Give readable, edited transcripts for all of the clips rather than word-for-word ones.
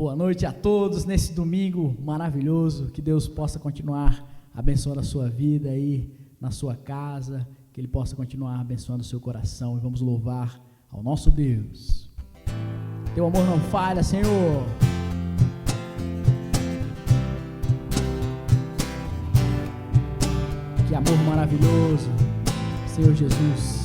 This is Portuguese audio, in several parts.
Boa noite a todos nesse domingo maravilhoso. Que Deus possa continuar abençoando a sua vida aí na sua casa, que Ele possa continuar abençoando o seu coração, e vamos louvar ao nosso Deus. Teu amor não falha, Senhor. Que amor maravilhoso, Senhor Jesus.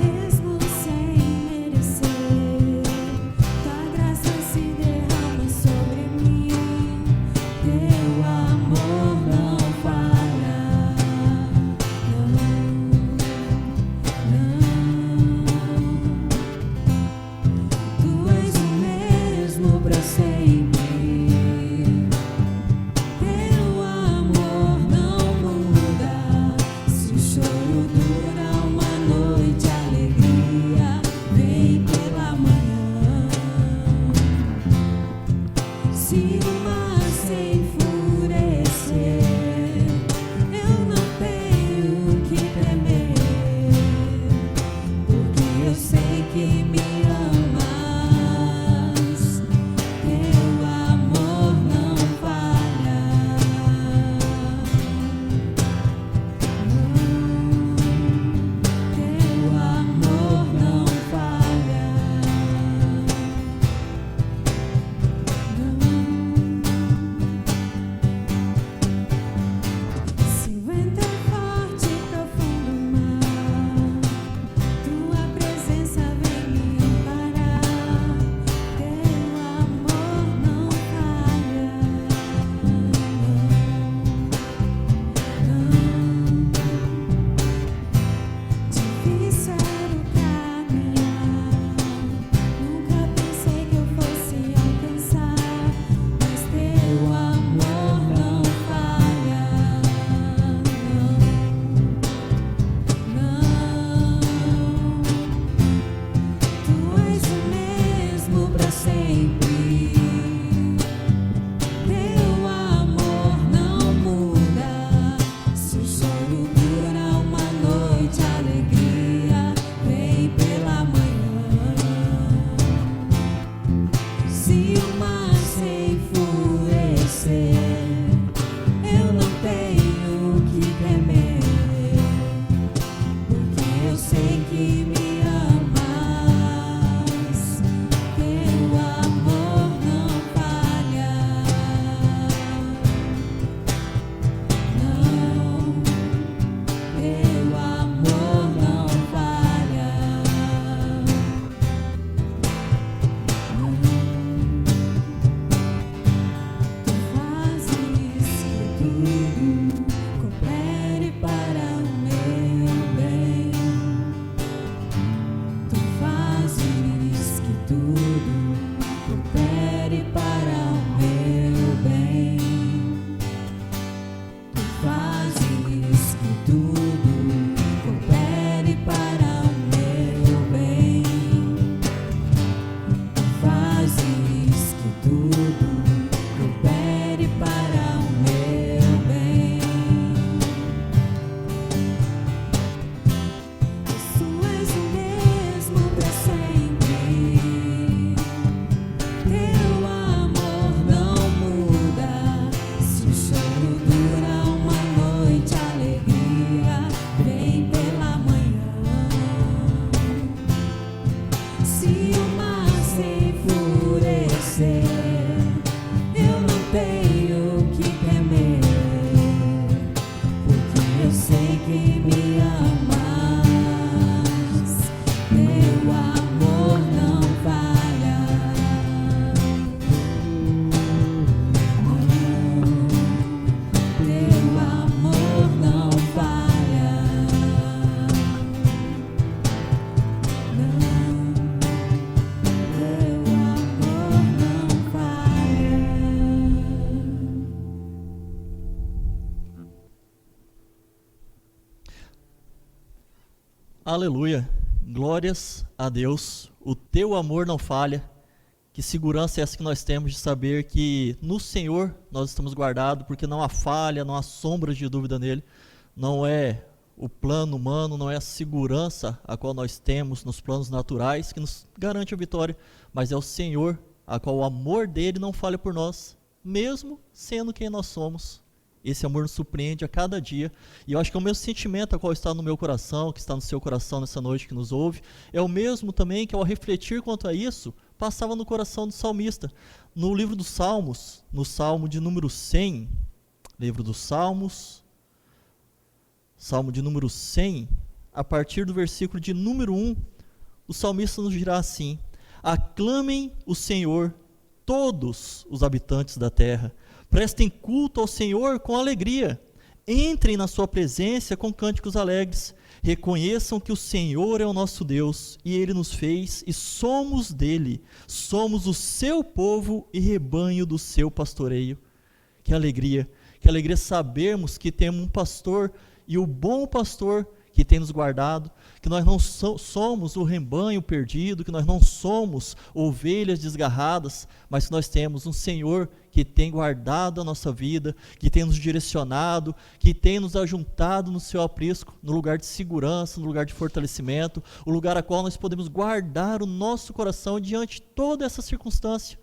Mesmo sem merecer, tua Aleluia, glórias a Deus, o teu amor não falha. Que segurança é essa que nós temos de saber que no Senhor nós estamos guardados, porque não há falha, não há sombra de dúvida nele. Não é o plano humano, não é a segurança a qual nós temos nos planos naturais que nos garante a vitória, mas é o Senhor, a qual o amor dele não falha por nós, mesmo sendo quem nós somos. Esse amor nos surpreende a cada dia, e eu acho que é o mesmo sentimento a qual está no meu coração, que está no seu coração nessa noite que nos ouve, é o mesmo também que ao refletir quanto a isso, passava no coração do salmista. No livro dos Salmos, no Salmo de número 100, livro dos Salmos, Salmo de número 100, a partir do versículo de número 1, o salmista nos dirá assim: aclamem o Senhor todos os habitantes da terra, prestem culto ao Senhor com alegria, entrem na sua presença com cânticos alegres, reconheçam que o Senhor é o nosso Deus, e Ele nos fez, e somos dele, somos o seu povo e rebanho do seu pastoreio. Que alegria sabermos que temos um pastor, e o bom pastor que tem nos guardado, que nós não somos o rebanho perdido, que nós não somos ovelhas desgarradas, mas que nós temos um Senhor que tem guardado a nossa vida, que tem nos direcionado, que tem nos ajuntado no seu aprisco, no lugar de segurança, no lugar de fortalecimento, o lugar a qual nós podemos guardar o nosso coração diante de toda essa circunstância.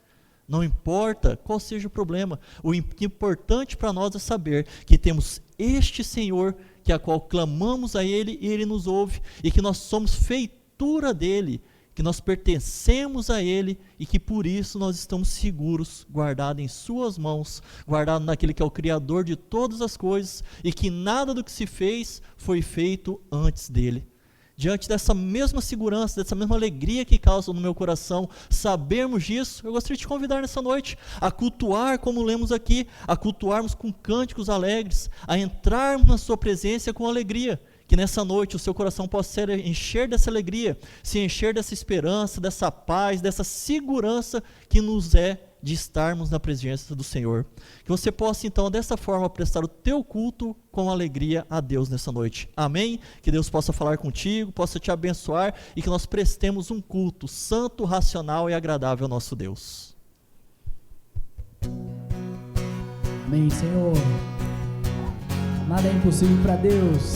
Não importa qual seja o problema, o importante para nós é saber que temos este Senhor, que a qual clamamos a Ele e Ele nos ouve, e que nós somos feitura dEle, que nós pertencemos a Ele e que por isso nós estamos seguros, guardados em suas mãos, guardados naquele que é o Criador de todas as coisas e que nada do que se fez foi feito antes dEle. Diante dessa mesma segurança, dessa mesma alegria que causa no meu coração sabermos disso, eu gostaria de te convidar nessa noite a cultuar, como lemos aqui, a cultuarmos com cânticos alegres, a entrarmos na sua presença com alegria, que nessa noite o seu coração possa se encher dessa alegria, se encher dessa esperança, dessa paz, dessa segurança que nos é de estarmos na presença do Senhor. Que você possa então dessa forma prestar o teu culto com alegria a Deus nessa noite. Amém? Que Deus possa falar contigo, possa te abençoar e que nós prestemos um culto santo, racional e agradável ao nosso Deus. Amém, Senhor. Nada é impossível para Deus.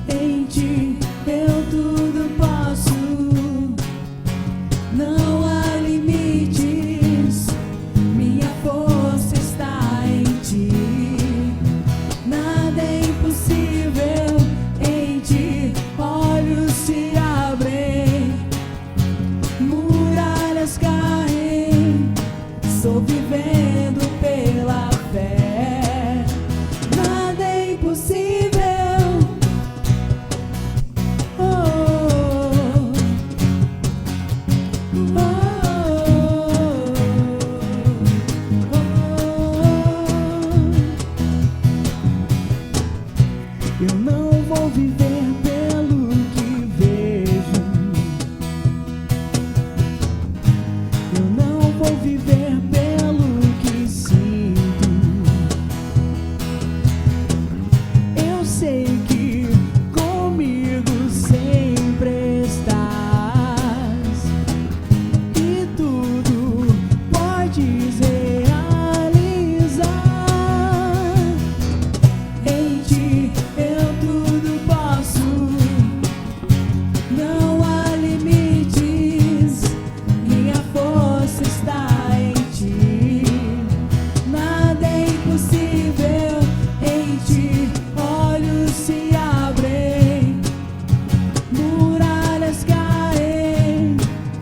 Em ti eu tudo posso, não há limites, minha força está em ti, nada é impossível, em ti olhos se abrem, muralhas caem, estou vivendo pela fé, nada é impossível. Eu não vou viver pelo que vejo, eu não vou viver pelo que sinto. Eu sei que comigo sempre estás e tudo podes realizar. Em ti eu tudo posso, não há limites, minha força está em ti, nada é impossível, em ti olhos se abrem, muralhas caem,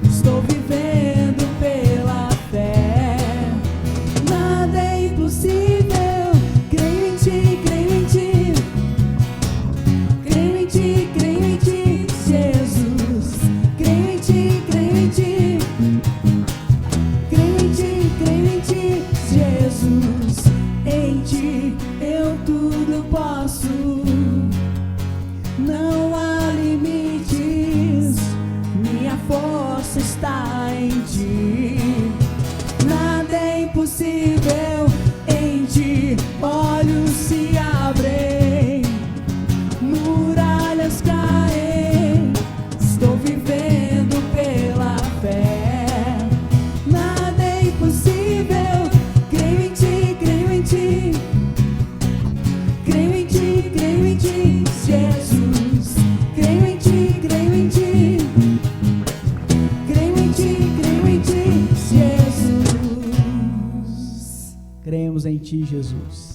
estou vivendo pela fé, nada é impossível, creio em ti, creio em ti, creio em ti, creio em ti, Jesus, creio em ti, creio em ti, creio em ti, creio em ti, Jesus, em ti eu tudo posso, não há limites, minha força está em ti, nada é ti, olhos se abrem, muralhas caem. Estou vivendo pela fé, nada é impossível. Creio em ti, creio em ti, creio em ti, creio em ti, Jesus. Creio em ti, creio em ti, creio em ti, creio em ti, Jesus. Cremos em Ti, Jesus.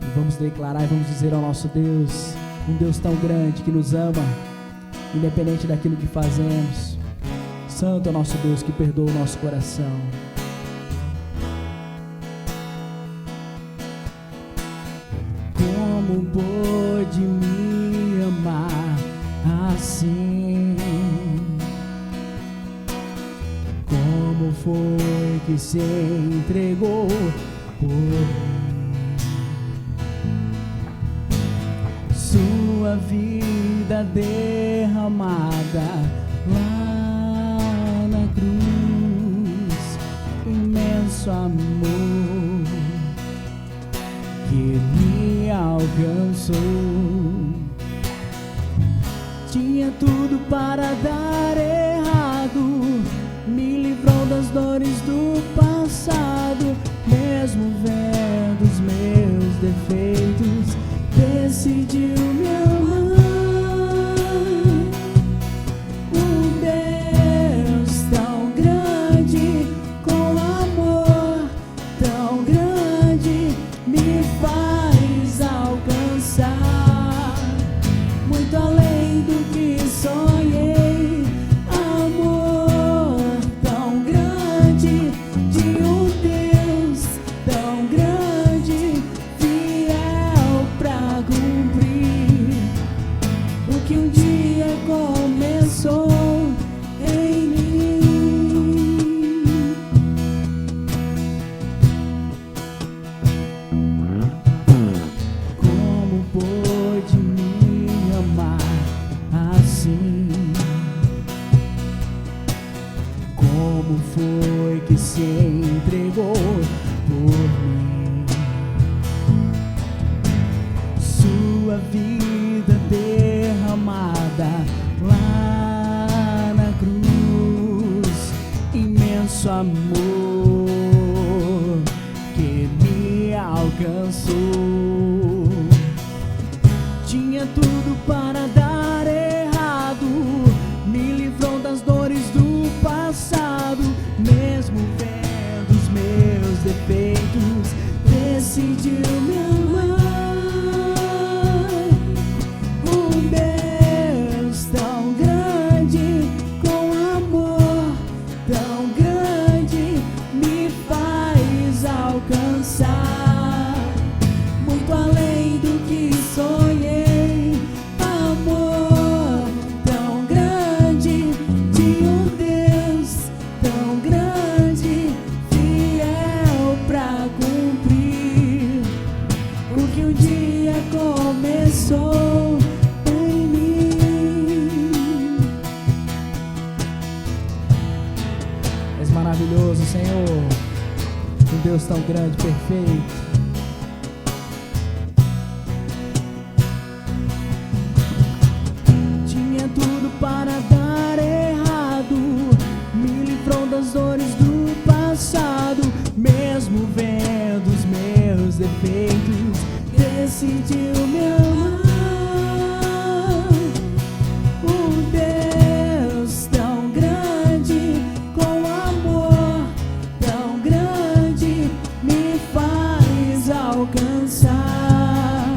E vamos declarar e vamos dizer ao nosso Deus, um Deus tão grande que nos ama, independente daquilo que fazemos. Santo é o nosso Deus que perdoa o nosso coração. Como pôde me amar assim? Como foi que se entregou por mim? Sua vida derramada lá na cruz, imenso amor que me alcançou. Tinha tudo para dar errado, me livrou das dores do passado. Mesmo vendo os meus defeitos, decidiu me amar. Um Deus tão grande, com amor tão grande, me faz alcançar muito além do que sonhei. Amor tão grande, de um Deus tão grande, fiel pra cumprir o que um dia começou em mim. Como pôde me amar assim? Como foi que se entregou por mim? Sua vida derramada lá na cruz, imenso amor que me alcançou. Tinha tudo para dar errado, me livrou das dores do passado. Mesmo vendo os meus defeitos, decidiu me amar. Um Deus tão grande, com amor tão grande, me faz alcançar muito além do que sonhei. Amor tão grande, de um Deus tão grande, fiel pra cumprir o que um dia começou em mim. És maravilhoso, Senhor, um Deus tão grande, perfeito. Tinha tudo para dar errado, me livrou das dores do passado. Mesmo vendo os meus defeitos, decidiu me amar. Um Deus tão grande, com amor tão grande, me faz alcançar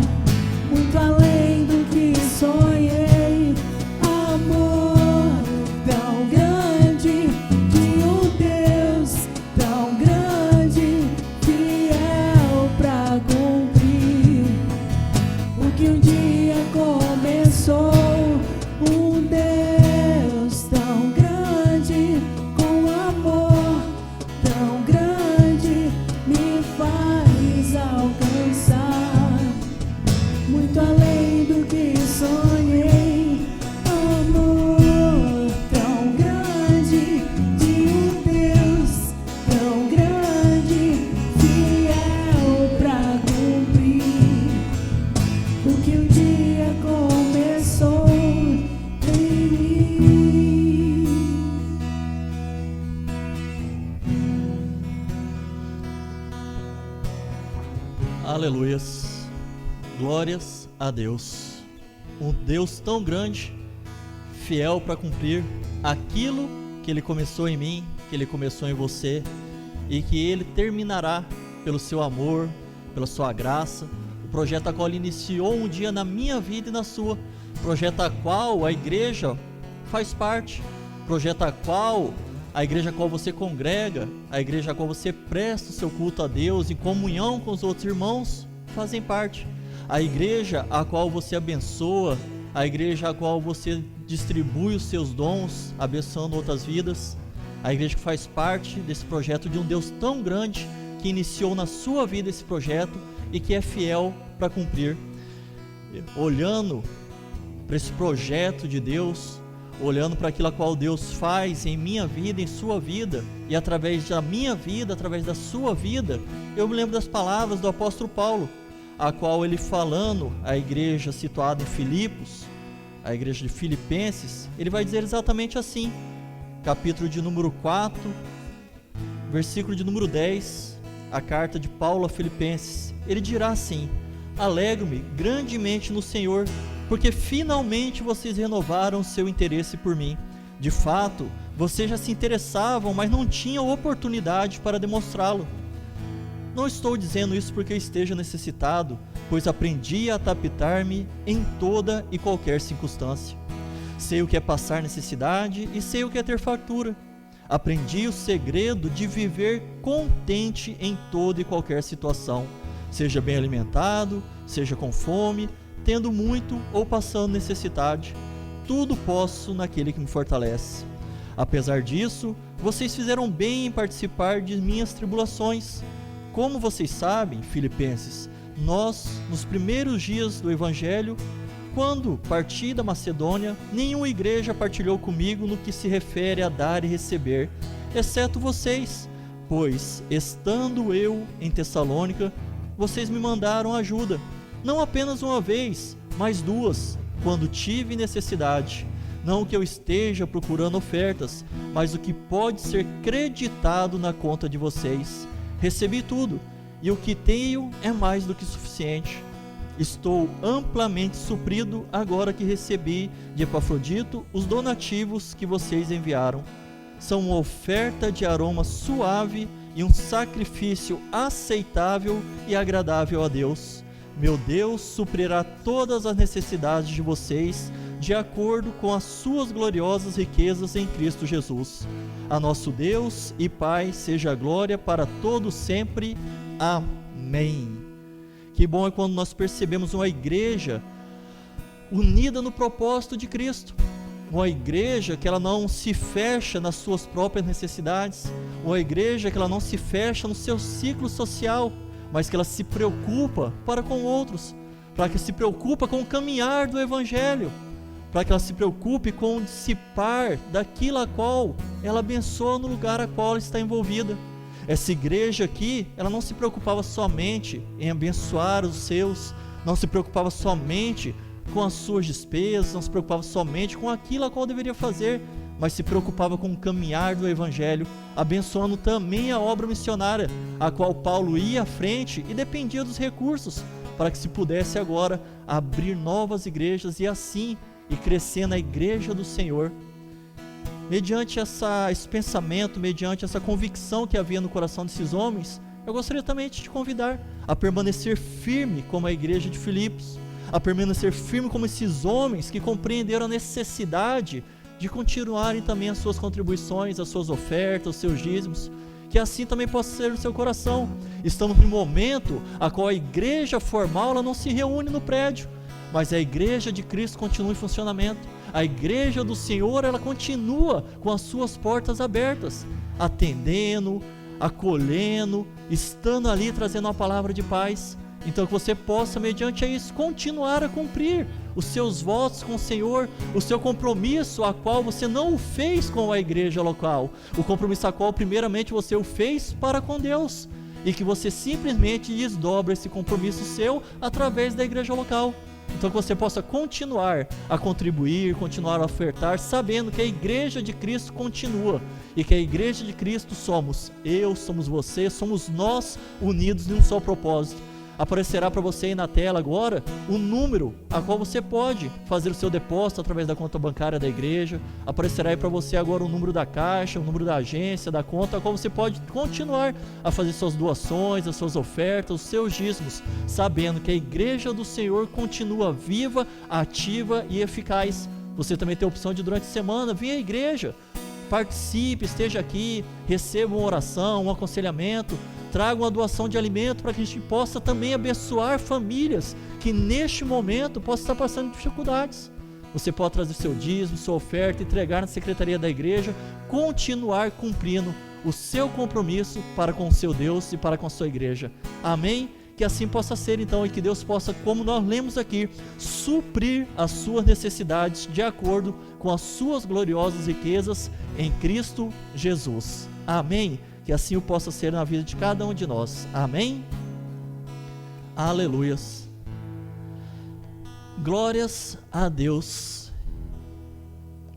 muito além do que sonhei. Amor tão grande, de um Deus tão grande, fiel pra cumprir Aleluias, glórias a Deus, um Deus tão grande, fiel para cumprir aquilo que Ele começou em mim, que Ele começou em você, e que Ele terminará pelo seu amor, pela sua graça, o projeto a qual Ele iniciou um dia na minha vida e na sua, projeto a qual a igreja faz parte, projeto a qual a igreja a qual você congrega, a igreja a qual você presta o seu culto a Deus em comunhão com os outros irmãos, fazem parte. A igreja a qual você abençoa, a igreja a qual você distribui os seus dons, abençoando outras vidas, a igreja que faz parte desse projeto de um Deus tão grande, que iniciou na sua vida esse projeto e que é fiel para cumprir. Olhando para esse projeto de Deus, olhando para aquilo a qual Deus faz em minha vida, em sua vida, e através da minha vida, através da sua vida, eu me lembro das palavras do apóstolo Paulo, a qual ele falando à igreja situada em Filipos, a igreja de Filipenses, ele vai dizer exatamente assim, capítulo de número 4, versículo de número 10, a carta de Paulo a Filipenses, ele dirá assim: alegro-me grandemente no Senhor, porque finalmente vocês renovaram o seu interesse por mim. De fato, vocês já se interessavam, mas não tinham oportunidade para demonstrá-lo. Não estou dizendo isso porque eu esteja necessitado, pois aprendi a adaptar-me em toda e qualquer circunstância. Sei o que é passar necessidade e sei o que é ter fartura. Aprendi o segredo de viver contente em toda e qualquer situação, seja bem alimentado, seja com fome, tendo muito ou passando necessidade. Tudo posso naquele que me fortalece. Apesar disso, vocês fizeram bem em participar de minhas tribulações. Como vocês sabem, Filipenses, nós, nos primeiros dias do Evangelho, quando parti da Macedônia, nenhuma igreja partilhou comigo no que se refere a dar e receber, exceto vocês, pois, estando eu em Tessalônica, vocês me mandaram ajuda, não apenas uma vez, mas duas, quando tive necessidade. Não que eu esteja procurando ofertas, mas o que pode ser creditado na conta de vocês. Recebi tudo, e o que tenho é mais do que suficiente. Estou amplamente suprido agora que recebi de Epafrodito os donativos que vocês enviaram. São uma oferta de aroma suave e um sacrifício aceitável e agradável a Deus. Meu Deus suprirá todas as necessidades de vocês, de acordo com as suas gloriosas riquezas em Cristo Jesus. A nosso Deus e Pai seja a glória para todos sempre. Amém. Que bom é quando nós percebemos uma igreja unida no propósito de Cristo. Uma igreja que ela não se fecha nas suas próprias necessidades. Uma igreja que ela não se fecha no seu ciclo social, mas que ela se preocupa para com outros, para que se preocupa com o caminhar do Evangelho, para que ela se preocupe com o dissipar daquilo a qual ela abençoa no lugar a qual ela está envolvida. Essa igreja aqui, ela não se preocupava somente em abençoar os seus, não se preocupava somente com as suas despesas, não se preocupava somente com aquilo a qual deveria fazer, mas se preocupava com o caminhar do Evangelho, abençoando também a obra missionária, a qual Paulo ia à frente e dependia dos recursos, para que se pudesse agora abrir novas igrejas e assim ir crescer na igreja do Senhor. Mediante esse pensamento, mediante essa convicção que havia no coração desses homens, eu gostaria também de te convidar a permanecer firme como a igreja de Filipos, a permanecer firme como esses homens que compreenderam a necessidade de continuarem também as suas contribuições, as suas ofertas, os seus dízimos, que assim também possa ser no seu coração. Estamos num momento a qual a igreja formal ela não se reúne no prédio, mas a igreja de Cristo continua em funcionamento. A igreja do Senhor, ela continua com as suas portas abertas, atendendo, acolhendo, estando ali trazendo uma palavra de paz. Então que você possa, mediante isso, continuar a cumprir os seus votos com o Senhor, o seu compromisso a qual você não o fez com a igreja local, o compromisso a qual primeiramente você o fez para com Deus, e que você simplesmente desdobra esse compromisso seu através da igreja local. Então que você possa continuar a contribuir, continuar a ofertar, sabendo que a igreja de Cristo continua, e que a igreja de Cristo somos eu, somos você, somos nós unidos em um só propósito, Aparecerá para você aí na tela agora o número a qual você pode fazer o seu depósito através da conta bancária da igreja. Aparecerá aí para você agora o número da caixa, o número da agência, da conta, a qual você pode continuar a fazer suas doações, as suas ofertas, os seus dízimos, sabendo que a igreja do Senhor continua viva, ativa e eficaz. Você também tem a opção de, durante a semana, vir à igreja, participe, esteja aqui, receba uma oração, um aconselhamento, traga uma doação de alimento para que a gente possa também abençoar famílias que neste momento possam estar passando dificuldades. Você pode trazer seu dízimo, sua oferta, entregar na secretaria da igreja, continuar cumprindo o seu compromisso para com o seu Deus e para com a sua igreja. Amém? Que assim possa ser então, e que Deus possa, como nós lemos aqui, suprir as suas necessidades de acordo com as suas gloriosas riquezas em Cristo Jesus. Amém? Que assim o possa ser na vida de cada um de nós. Amém? Aleluias. Glórias a Deus.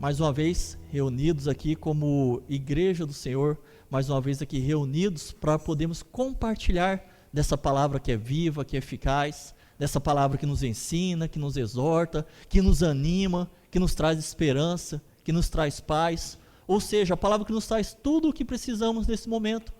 Mais uma vez reunidos aqui como igreja do Senhor, mais uma vez aqui reunidos para podermos compartilhar dessa palavra que é viva, que é eficaz, dessa palavra que nos ensina, que nos exorta, que nos anima, que nos traz esperança, que nos traz paz. Ou seja, a palavra que nos traz tudo o que precisamos nesse momento.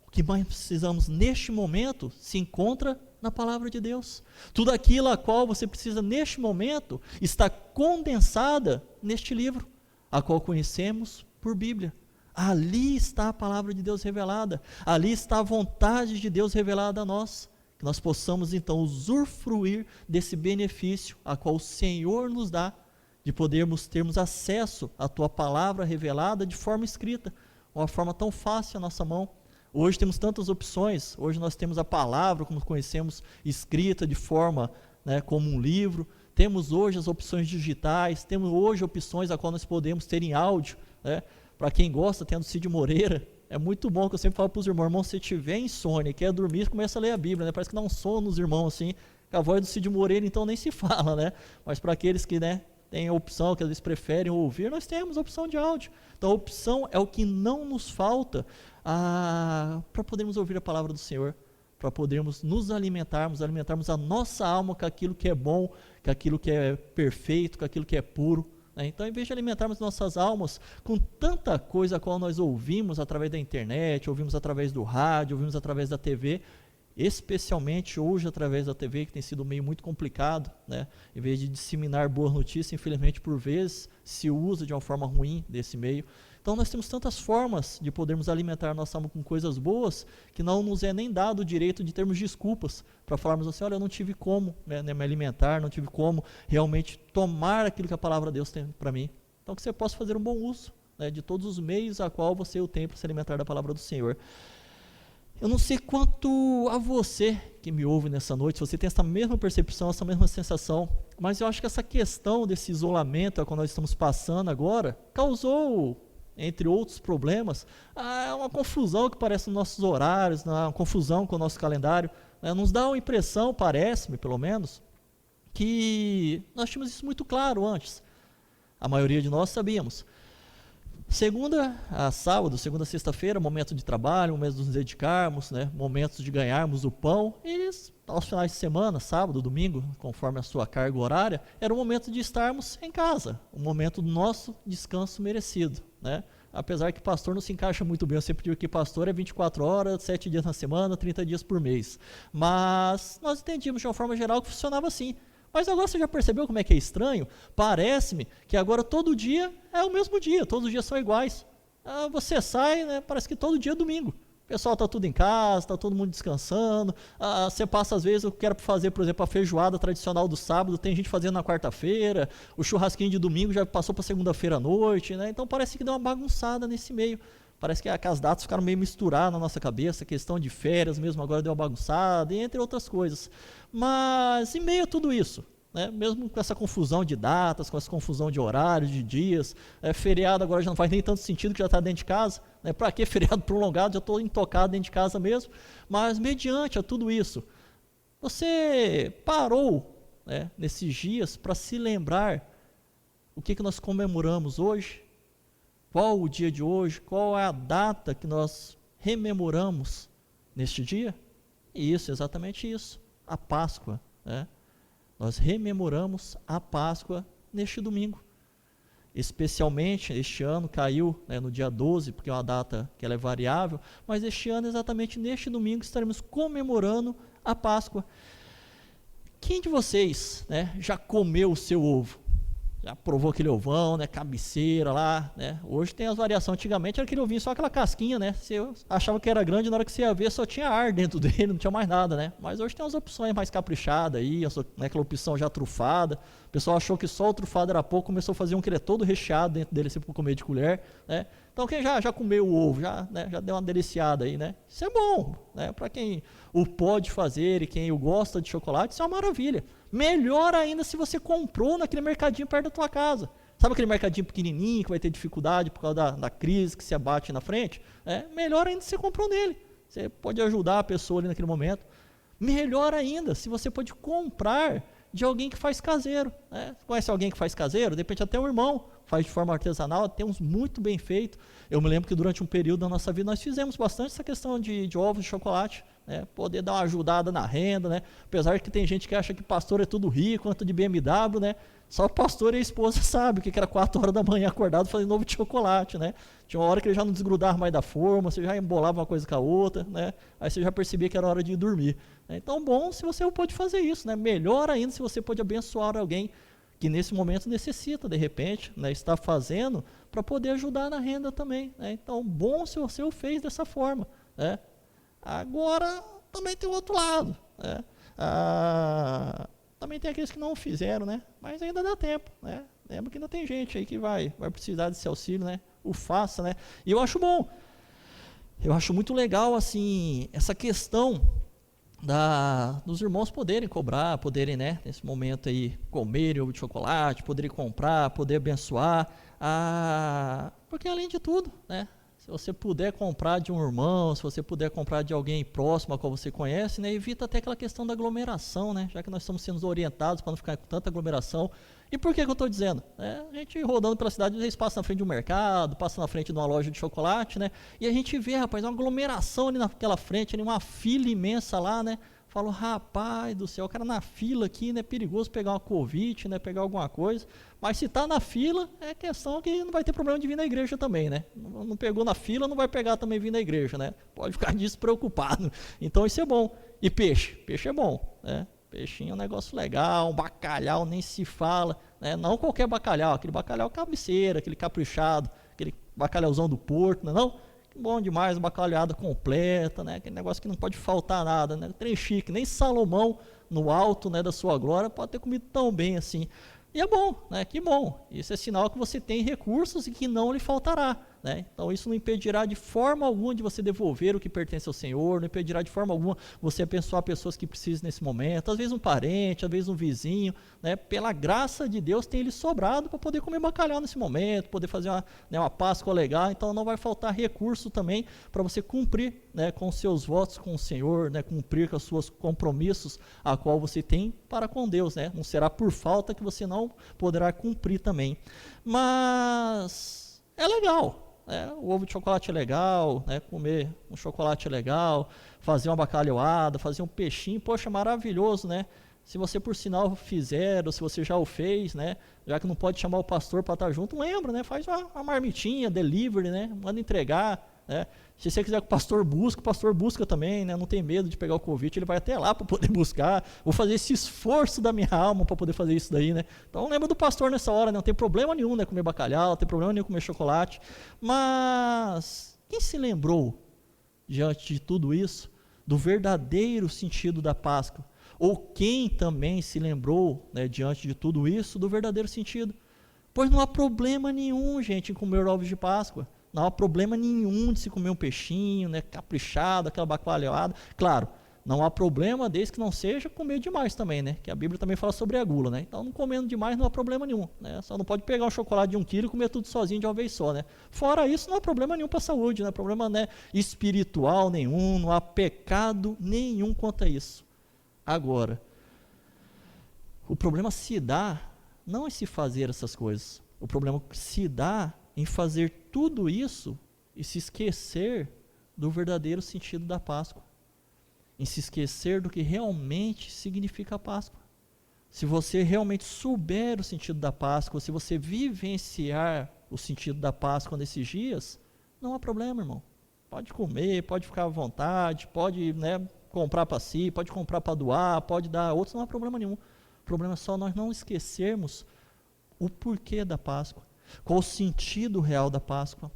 O que mais precisamos neste momento se encontra na palavra de Deus. Tudo aquilo a qual você precisa neste momento está condensada neste livro, a qual conhecemos por Bíblia. Ali está a palavra de Deus revelada, ali está a vontade de Deus revelada a nós, que nós possamos então usufruir desse benefício a qual o Senhor nos dá, de podermos termos acesso à tua palavra revelada de forma escrita, uma forma tão fácil à nossa mão. Hoje temos tantas opções, hoje nós temos a palavra, como conhecemos, escrita de forma, como um livro, temos hoje as opções digitais, temos hoje opções a qual nós podemos ter em áudio, para quem gosta, tem a do Cid Moreira, é muito bom, que eu sempre falo para os irmãos, se tiver insônia, quer dormir, começa a ler a Bíblia, parece que dá um sono nos irmãos, assim, a voz do Cid Moreira, então nem se fala, mas para aqueles que, tem a opção, que às vezes preferem ouvir, nós temos a opção de áudio. Então a opção é o que não nos falta para podermos ouvir a palavra do Senhor, para podermos nos alimentarmos a nossa alma com aquilo que é bom, com aquilo que é perfeito, com aquilo que é puro. Então, em vez de alimentarmos nossas almas com tanta coisa a qual nós ouvimos através da internet, ouvimos através do rádio, ouvimos através da TV, especialmente hoje através da TV, que tem sido um meio muito complicado, em vez de disseminar boas notícias, infelizmente por vezes se usa de uma forma ruim desse meio. Então nós temos tantas formas de podermos alimentar nossa alma com coisas boas, que não nos é nem dado o direito de termos desculpas, para falarmos assim, olha, eu não tive como me alimentar, não tive como realmente tomar aquilo que a palavra de Deus tem para mim. Então que você possa fazer um bom uso de todos os meios a qual você o tem para se alimentar da palavra do Senhor. Eu não sei quanto a você que me ouve nessa noite, se você tem essa mesma percepção, essa mesma sensação, mas eu acho que essa questão desse isolamento a qual nós estamos passando agora, causou, entre outros problemas, uma confusão que parece nos nossos horários, uma confusão com o nosso calendário, nos dá uma impressão, parece-me pelo menos, que nós tínhamos isso muito claro antes, a maioria de nós sabíamos. Segunda a sábado, segunda a sexta-feira, momento de trabalho, momento de nos dedicarmos, momentos de ganharmos o pão, e aos finais de semana, sábado, domingo, conforme a sua carga horária, era o momento de estarmos em casa, o momento do nosso descanso merecido, Apesar que pastor não se encaixa muito bem, eu sempre digo que pastor é 24 horas, 7 dias na semana, 30 dias por mês, mas nós entendíamos de uma forma geral que funcionava assim. Mas agora você já percebeu como é que é estranho? Parece-me que agora todo dia é o mesmo dia, todos os dias são iguais. Você sai, parece que todo dia é domingo. O pessoal está tudo em casa, está todo mundo descansando. Você passa, às vezes, eu quero fazer, por exemplo, a feijoada tradicional do sábado, tem gente fazendo na quarta-feira, o churrasquinho de domingo já passou para segunda-feira à noite, Então parece que deu uma bagunçada nesse meio. Parece que as datas ficaram meio misturadas na nossa cabeça, a questão de férias mesmo agora deu uma bagunçada, e entre outras coisas. Mas em meio a tudo isso, mesmo com essa confusão de datas, com essa confusão de horários, de dias, feriado agora já não faz nem tanto sentido que já está dentro de casa, para que feriado prolongado, já estou intocado dentro de casa mesmo, mas mediante a tudo isso, você parou nesses dias para se lembrar o que nós comemoramos hoje? Qual o dia de hoje? Qual é a data que nós rememoramos neste dia? Isso, exatamente isso. A Páscoa, né? Nós rememoramos a Páscoa neste domingo. Especialmente, este ano caiu, né, no dia 12, porque é uma data que ela é variável, mas este ano, exatamente neste domingo, estaremos comemorando a Páscoa. Quem de vocês, né, já comeu o seu ovo? Já provou aquele ovão, né, cabeceira lá, né? Hoje tem as variações. Antigamente era aquele ovinho, só aquela casquinha, né? Você achava que era grande, na hora que você ia ver, só tinha ar dentro dele, não tinha mais nada, né? Mas hoje tem as opções mais caprichadas aí, né, aquela opção já trufada. O pessoal achou que só o trufado era pouco, começou a fazer um que ele é todo recheado dentro dele, você pode comer de colher, né? Então quem já comeu o ovo, né, já deu uma deliciada aí, né? Isso é bom, né? Para quem o pode fazer e quem o gosta de chocolate, isso é uma maravilha. Melhor ainda se você comprou naquele mercadinho perto da tua casa. Sabe aquele mercadinho pequenininho que vai ter dificuldade por causa da crise que se abate na frente? Melhor ainda se você comprou nele. Você pode ajudar a pessoa ali naquele momento. Melhor ainda se você pode comprar de alguém que faz caseiro. Conhece alguém que faz caseiro? De repente até um irmão faz de forma artesanal, tem uns muito bem feito. Eu me lembro que durante um período da nossa vida nós fizemos bastante essa questão de ovos de chocolate, né? Poder dar uma ajudada na renda, né? Apesar que tem gente que acha que pastor é tudo rico, anda de BMW, né? Só o pastor e a esposa sabem o que era 4 horas da manhã acordado fazendo ovo de chocolate, né? Tinha uma hora que ele já não desgrudava mais da forma, você já embolava uma coisa com a outra, né? Aí você já percebia que era hora de ir dormir. Então, bom se você pode fazer isso, né? Melhor ainda se você pode abençoar alguém que nesse momento necessita, de repente, né, está fazendo para poder ajudar na renda também, né? Então, bom se você o fez dessa forma, né? Agora, também tem o outro lado, né? Também tem aqueles que não o fizeram, né? Mas ainda dá tempo, né? Lembra que ainda tem gente aí que vai precisar desse auxílio, né? O faça, né? E eu acho bom, eu acho muito legal, assim, essa questão dos irmãos poderem cobrar, poderem, né, nesse momento aí, comerem ovo de chocolate, poderem comprar, poder abençoar, porque além de tudo, né, se você puder comprar de um irmão, se você puder comprar de alguém próximo a qual você conhece, né, evita até aquela questão da aglomeração, né, já que nós estamos sendo orientados para não ficar com tanta aglomeração. E por que eu estou dizendo? A gente rodando pela cidade, às vezes passa na frente de um mercado, passa na frente de uma loja de chocolate, né? E a gente vê, rapaz, uma aglomeração ali naquela frente, ali, uma fila imensa lá, né? Falo, rapaz do céu, o cara na fila aqui, né? Perigoso pegar uma Covid, né? Pegar alguma coisa. Mas se está na fila, é questão que não vai ter problema de vir na igreja também, né? Não pegou na fila, não vai pegar também vir na igreja, né? Pode ficar despreocupado. Então isso é bom. E peixe? Peixe é bom, né? Peixinho é um negócio legal, um bacalhau nem se fala, né? Não qualquer bacalhau, aquele bacalhau cabeceira, aquele caprichado, aquele bacalhauzão do Porto, não? Bom demais, uma bacalhada completa, né? Aquele negócio que não pode faltar nada, né? Trem chique, nem Salomão no alto, né, da sua glória pode ter comido tão bem assim. E é bom, né? Que bom. Isso é sinal que você tem recursos e que não lhe faltará, né? Então isso não impedirá de forma alguma de você devolver o que pertence ao Senhor, não impedirá de forma alguma você abençoar pessoas que precisam nesse momento, às vezes um parente, às vezes um vizinho, né? Pela graça de Deus tem ele sobrado para poder comer bacalhau nesse momento, poder fazer uma Páscoa legal, então não vai faltar recurso também para você cumprir, né, com os seus votos com o Senhor, né, cumprir com os seus compromissos a qual você tem para com Deus, né? Não será por falta que você não poderá cumprir também. Mas é legal. O ovo de chocolate é legal, né? Comer um chocolate é legal, fazer uma bacalhauada, fazer um peixinho, poxa, maravilhoso, né? Se você por sinal fizer, ou se você já o fez, né? Já que não pode chamar o pastor para estar junto, lembra, né? Faz uma marmitinha, delivery, né? Manda entregar, né? Se você quiser que o pastor busca também, né? Não tem medo de pegar o Covid, ele vai até lá para poder buscar. Vou fazer esse esforço da minha alma para poder fazer isso daí, né? Então lembra do pastor nessa hora, né? Não tem problema nenhum, né? Comer bacalhau, não tem problema nenhum comer chocolate. Mas quem se lembrou, diante de tudo isso, do verdadeiro sentido da Páscoa? Ou quem também se lembrou, né, diante de tudo isso, do verdadeiro sentido? Pois não há problema nenhum, gente, em comer ovos de Páscoa. Não há problema nenhum de se comer um peixinho, né, caprichado, aquela bacalhauada. Claro, não há problema desde que não seja comer demais também, né? Que a Bíblia também fala sobre a gula, né? Então, não comendo demais não há problema nenhum, né? Só não pode pegar um chocolate de 1 quilo e comer tudo sozinho de uma vez só, né? Fora isso, não há problema nenhum para a saúde, não há problema, né, espiritual nenhum, não há pecado nenhum quanto a isso. Agora, o problema se dá não em se fazer essas coisas. O problema se dá em fazer tudo isso e se esquecer do verdadeiro sentido da Páscoa. em se esquecer do que realmente significa a Páscoa. Se você realmente souber o sentido da Páscoa, se você vivenciar o sentido da Páscoa nesses dias, não há problema, irmão. Pode comer, pode ficar à vontade, pode, comprar para si, pode comprar para doar, pode dar a outros, não há problema nenhum. O problema é só nós não esquecermos o porquê da Páscoa, qual o sentido real da Páscoa.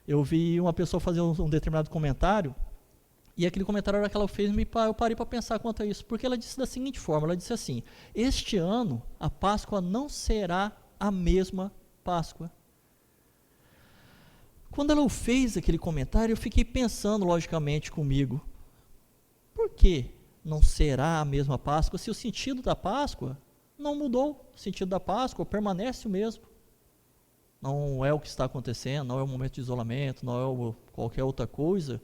Eu vi uma pessoa fazer um determinado comentário, e aquele comentário que ela fez, eu parei para pensar quanto a isso, porque ela disse da seguinte forma, ela disse assim: este ano a Páscoa não será a mesma Páscoa. Quando ela fez aquele comentário, eu fiquei pensando logicamente comigo, por que não será a mesma Páscoa se o sentido da Páscoa não mudou? O sentido da Páscoa permanece o mesmo. Não é o que está acontecendo, não é o momento de isolamento, não é qualquer outra coisa,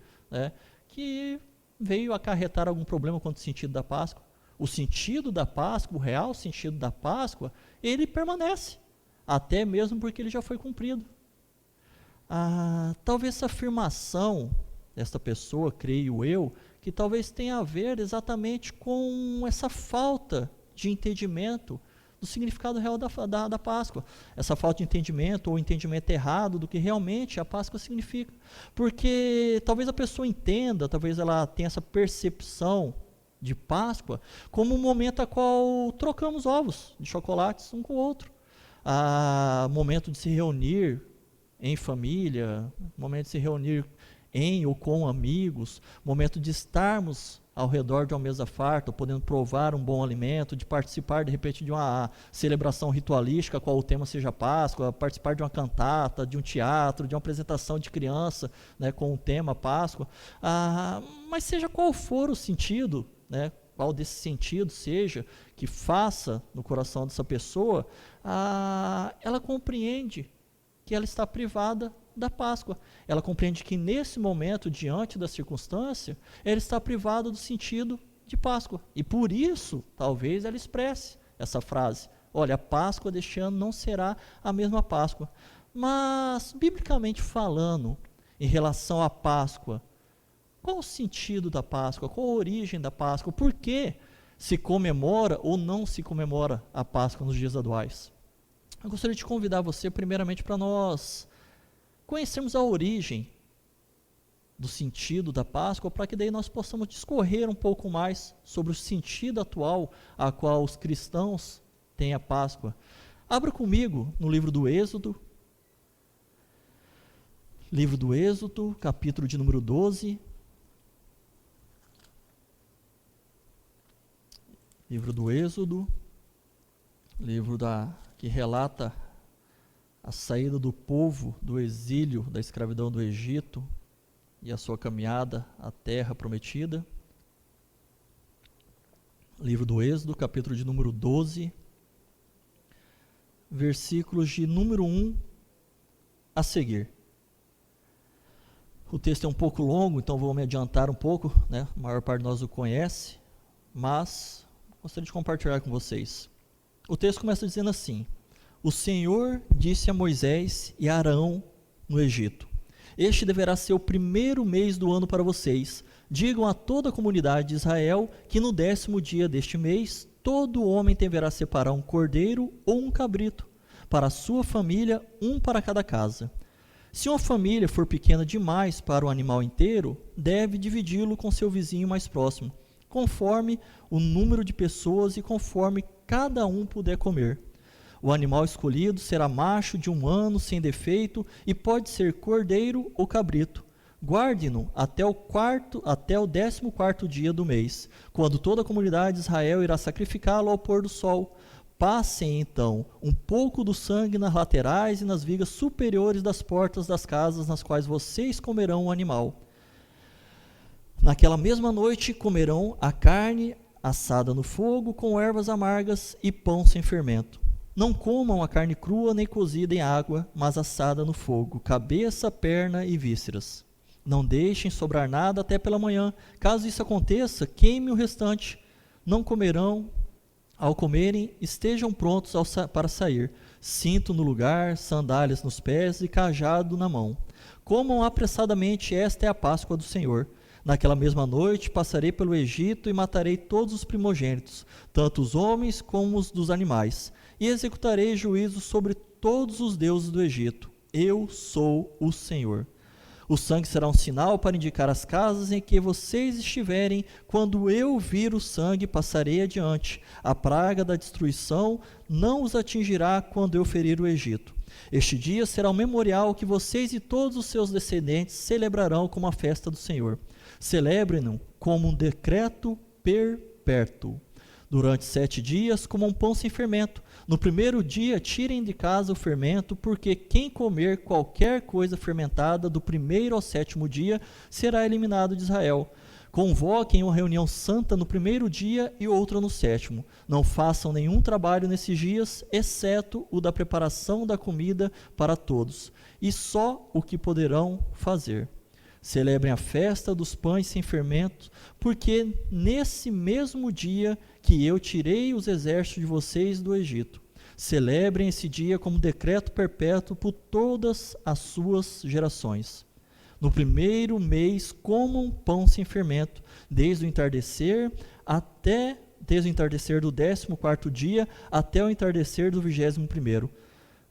que veio acarretar algum problema quanto ao sentido da Páscoa. O sentido da Páscoa, o real sentido da Páscoa, ele permanece, até mesmo porque ele já foi cumprido. Talvez essa afirmação desta pessoa, creio eu, que talvez tenha a ver exatamente com essa falta de entendimento do significado real da Páscoa, essa falta de entendimento ou entendimento errado do que realmente a Páscoa significa, porque talvez a pessoa entenda, talvez ela tenha essa percepção de Páscoa como um momento a qual trocamos ovos de chocolates um com o outro, momento de se reunir em família, momento de se reunir em ou com amigos, momento de estarmos ao redor de uma mesa farta, podendo provar um bom alimento, de participar de repente de uma celebração ritualística, qual o tema seja Páscoa, participar de uma cantata, de um teatro, de uma apresentação de criança, com o tema Páscoa, mas seja qual for o sentido, qual desse sentido seja, que faça no coração dessa pessoa, ela compreende que ela está privada da Páscoa. Ela compreende que nesse momento, diante da circunstância, ela está privada do sentido de Páscoa. E por isso, talvez ela expresse essa frase: olha, a Páscoa deste ano não será a mesma Páscoa. Mas, biblicamente falando, em relação à Páscoa, qual o sentido da Páscoa? Qual a origem da Páscoa? Por que se comemora ou não se comemora a Páscoa nos dias atuais? Eu gostaria de convidar você, primeiramente, para nós conhecermos a origem do sentido da Páscoa, para que daí nós possamos discorrer um pouco mais sobre o sentido atual a qual os cristãos têm a Páscoa. Abra comigo no livro do Êxodo, capítulo de número 12. Livro do Êxodo, que relata a saída do povo do exílio, da escravidão do Egito e a sua caminhada à terra prometida. Livro do Êxodo, capítulo de número 12, versículos de número 1 a seguir. O texto é um pouco longo, então vou me adiantar um pouco, a maior parte de nós o conhece, mas gostaria de compartilhar com vocês. O texto começa dizendo assim: o Senhor disse a Moisés e a Arão no Egito: este deverá ser o primeiro mês do ano para vocês. Digam a toda a comunidade de Israel que no 10º dia deste mês, todo homem deverá separar um cordeiro ou um cabrito, para a sua família, um para cada casa. Se uma família for pequena demais para o animal inteiro, deve dividi-lo com seu vizinho mais próximo, conforme o número de pessoas e conforme cada um puder comer. O animal escolhido será macho de 1 ano, sem defeito, e pode ser cordeiro ou cabrito. Guarde-no até o 14º dia do mês, quando toda a comunidade de Israel irá sacrificá-lo ao pôr do sol. Passem, então, um pouco do sangue nas laterais e nas vigas superiores das portas das casas nas quais vocês comerão o animal. Naquela mesma noite comerão a carne assada no fogo, com ervas amargas e pão sem fermento. Não comam a carne crua nem cozida em água, mas assada no fogo, cabeça, perna e vísceras. Não deixem sobrar nada até pela manhã. Caso isso aconteça, queime o restante. Não comerão. Ao comerem, estejam prontos para sair. Cinto no lugar, sandálias nos pés e cajado na mão. Comam apressadamente, esta é a Páscoa do Senhor. Naquela mesma noite passarei pelo Egito e matarei todos os primogênitos, tanto os homens como os dos animais, e executarei juízo sobre todos os deuses do Egito. Eu sou o Senhor. O sangue será um sinal para indicar as casas em que vocês estiverem. Quando eu vir o sangue, passarei adiante. A praga da destruição não os atingirá quando eu ferir o Egito. Este dia será um memorial que vocês e todos os seus descendentes celebrarão como a festa do Senhor. Celebrem-no como um decreto perpétuo. Durante 7 dias, comam pão sem fermento. No primeiro dia, tirem de casa o fermento, porque quem comer qualquer coisa fermentada do primeiro ao 7º dia será eliminado de Israel. Convoquem uma reunião santa no primeiro dia e outra no 7º. Não façam nenhum trabalho nesses dias, exceto o da preparação da comida para todos, e só o que poderão fazer. Celebrem a festa dos pães sem fermento, porque nesse mesmo dia que eu tirei os exércitos de vocês do Egito. Celebrem esse dia como decreto perpétuo por todas as suas gerações. No primeiro mês, comam pão sem fermento, desde o entardecer do 14º dia até o entardecer do 21º.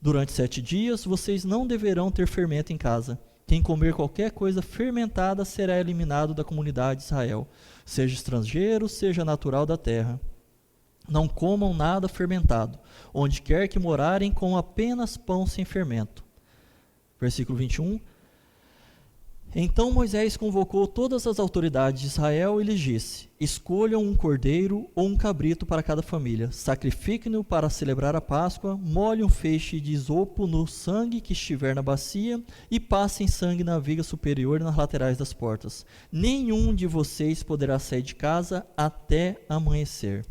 Durante 7 dias, vocês não deverão ter fermento em casa. Quem comer qualquer coisa fermentada será eliminado da comunidade de Israel, seja estrangeiro, seja natural da terra. Não comam nada fermentado, onde quer que morarem, com apenas pão sem fermento. Versículo 21. Então Moisés convocou todas as autoridades de Israel e lhes disse: escolham um cordeiro ou um cabrito para cada família, sacrifiquem-no para celebrar a Páscoa, molhem um feixe de isopo no sangue que estiver na bacia e passem sangue na viga superior e nas laterais das portas. Nenhum de vocês poderá sair de casa até amanhecer.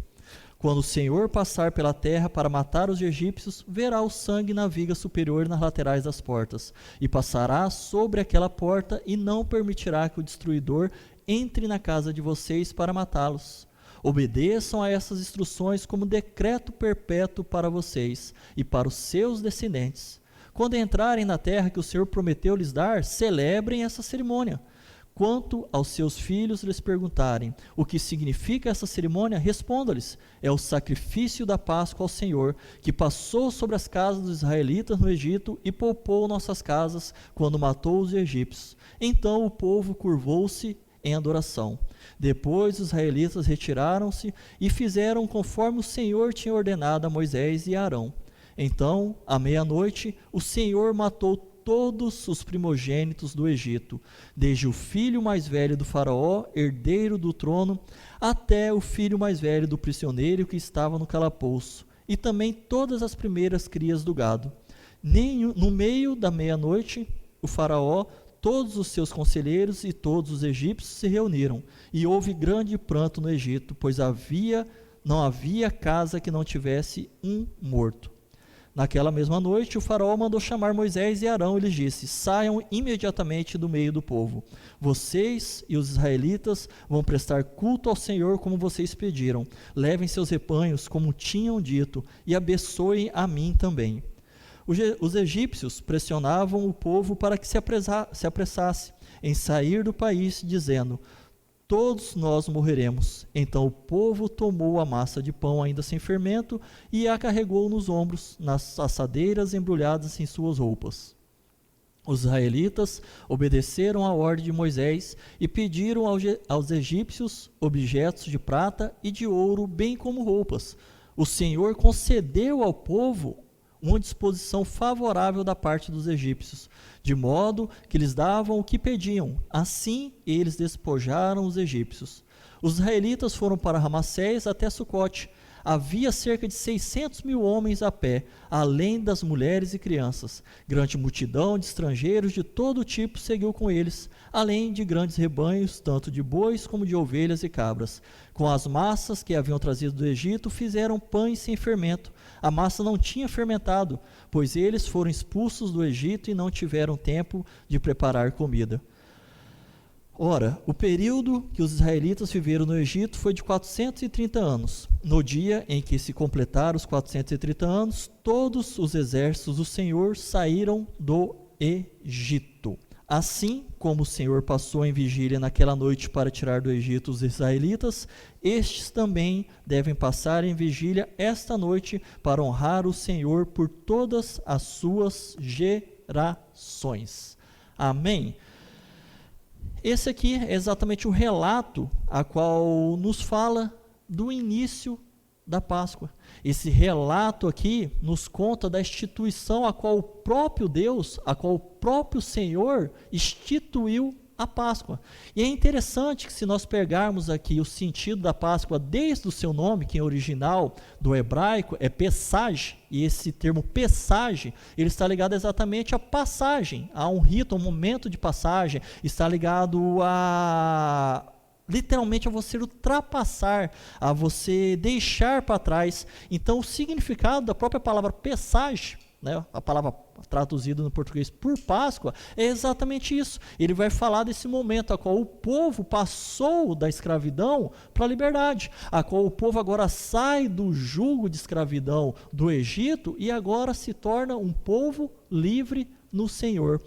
Quando o Senhor passar pela terra para matar os egípcios, verá o sangue na viga superior e nas laterais das portas, e passará sobre aquela porta e não permitirá que o destruidor entre na casa de vocês para matá-los. Obedeçam a essas instruções como decreto perpétuo para vocês e para os seus descendentes. Quando entrarem na terra que o Senhor prometeu lhes dar, celebrem essa cerimônia. Quanto aos seus filhos lhes perguntarem o que significa essa cerimônia, responda-lhes: é o sacrifício da Páscoa ao Senhor, que passou sobre as casas dos israelitas no Egito e poupou nossas casas quando matou os egípcios. Então o povo curvou-se em adoração. Depois os israelitas retiraram-se e fizeram conforme o Senhor tinha ordenado a Moisés e a Arão. Então, à meia-noite, o Senhor matou todos os primogênitos do Egito, desde o filho mais velho do faraó, herdeiro do trono, até o filho mais velho do prisioneiro que estava no calabouço, e também todas as primeiras crias do gado. No meio da meia-noite, o faraó, todos os seus conselheiros e todos os egípcios se reuniram, e houve grande pranto no Egito, pois não havia casa que não tivesse um morto. Naquela mesma noite, o faraó mandou chamar Moisés e Arão e lhes disse: saiam imediatamente do meio do povo. Vocês e os israelitas vão prestar culto ao Senhor como vocês pediram. Levem seus rebanhos como tinham dito e abençoem a mim também. Os egípcios pressionavam o povo para que se apressasse em sair do país, dizendo: todos nós morreremos. Então o povo tomou a massa de pão ainda sem fermento e a carregou nos ombros, nas assadeiras embrulhadas em suas roupas. Os israelitas obedeceram à ordem de Moisés e pediram aos egípcios objetos de prata e de ouro, bem como roupas. O Senhor concedeu ao povo uma disposição favorável da parte dos egípcios, de modo que lhes davam o que pediam. Assim, eles despojaram os egípcios. Os israelitas foram para Ramassés até Sucote. Havia cerca de 600.000 homens a pé, além das mulheres e crianças. Grande multidão de estrangeiros de todo tipo seguiu com eles, além de grandes rebanhos, tanto de bois como de ovelhas e cabras. Com as massas que haviam trazido do Egito, fizeram pães sem fermento. A massa não tinha fermentado, pois eles foram expulsos do Egito e não tiveram tempo de preparar comida. Ora, o período que os israelitas viveram no Egito foi de 430 anos. No dia em que se completaram os 430 anos, todos os exércitos do Senhor saíram do Egito. Assim como o Senhor passou em vigília naquela noite para tirar do Egito os israelitas, estes também devem passar em vigília esta noite para honrar o Senhor por todas as suas gerações. Amém? Esse aqui é exatamente o relato a qual nos fala do início da Páscoa. Esse relato aqui nos conta da instituição a qual o próprio Deus, a qual o próprio Senhor instituiu a Páscoa. E é interessante que, se nós pegarmos aqui o sentido da Páscoa desde o seu nome, que em original do hebraico é Pesach, e esse termo Pesach, ele está ligado exatamente à passagem, a um rito, a um momento de passagem, está ligado a literalmente a você ultrapassar, a você deixar para trás. Então o significado da própria palavra Pesach, né, a palavra traduzida no português por Páscoa, é exatamente isso. Ele vai falar desse momento a qual o povo passou da escravidão para a liberdade, a qual o povo agora sai do jugo de escravidão do Egito e agora se torna um povo livre no Senhor.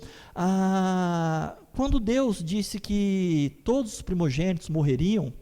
Quando Deus disse que todos os primogênitos morreriam,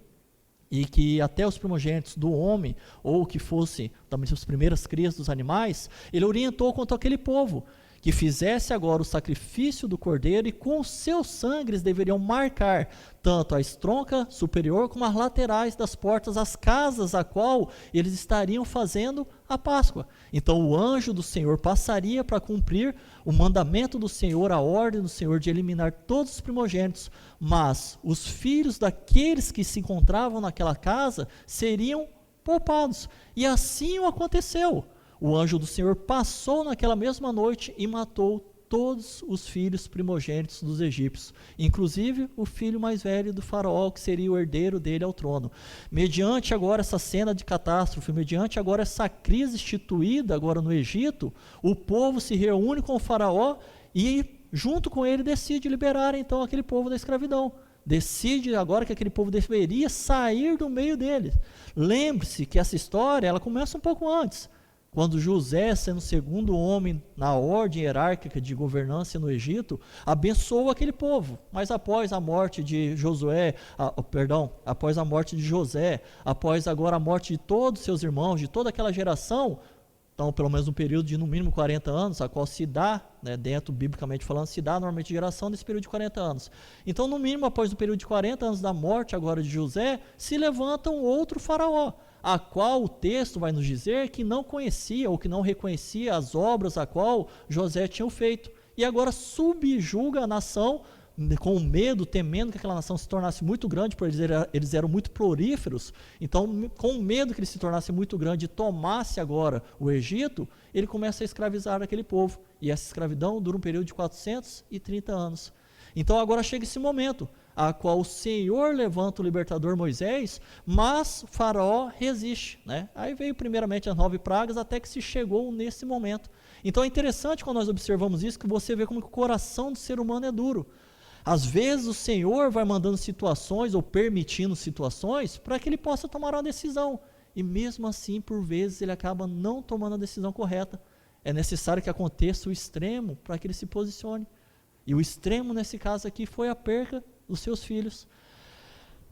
e que até os primogênitos do homem, ou que fosse também as primeiras crias dos animais, ele orientou quanto àquele povo, que fizesse agora o sacrifício do cordeiro, e com os seus sangue eles deveriam marcar tanto a estronca superior como as laterais das portas, as casas a qual eles estariam fazendo a Páscoa. Então o anjo do Senhor passaria para cumprir o mandamento do Senhor, a ordem do Senhor de eliminar todos os primogênitos, mas os filhos daqueles que se encontravam naquela casa seriam poupados. E assim o aconteceu. O anjo do Senhor passou naquela mesma noite e matou todos os filhos primogênitos dos egípcios, inclusive o filho mais velho do faraó, que seria o herdeiro dele ao trono. Mediante agora essa cena de catástrofe, mediante agora essa crise instituída agora no Egito, o povo se reúne com o faraó e junto com ele decide liberar então aquele povo da escravidão. Decide agora que aquele povo deveria sair do meio deles. Lembre-se que essa história ela começa um pouco antes, quando José, sendo o segundo homem na ordem hierárquica de governança no Egito, abençoou aquele povo. Mas após a morte de após a morte de José, após agora a morte de todos os seus irmãos, de toda aquela geração, então pelo menos um período de no mínimo 40 anos, a qual se dá, né, dentro biblicamente falando, se dá normalmente geração desse período de 40 anos. Então no mínimo após o período de 40 anos da morte agora de José, se levanta um outro faraó, a qual o texto vai nos dizer que não conhecia ou que não reconhecia as obras a qual José tinha feito, e agora subjuga a nação com medo, temendo que aquela nação se tornasse muito grande, porque eles eram muito prolíferos. Então com medo que ele se tornasse muito grande e tomasse agora o Egito, ele começa a escravizar aquele povo, e essa escravidão dura um período de 430 anos. Então agora chega esse momento, a qual o Senhor levanta o libertador Moisés, mas Faraó resiste, né? Aí veio primeiramente as 9 pragas, até que se chegou nesse momento. Então é interessante quando nós observamos isso, que você vê como que o coração do ser humano é duro. Às vezes o Senhor vai mandando situações, ou permitindo situações, para que ele possa tomar uma decisão, e mesmo assim, por vezes, ele acaba não tomando a decisão correta. É necessário que aconteça o extremo, para que ele se posicione. E o extremo nesse caso aqui foi a perca dos seus filhos.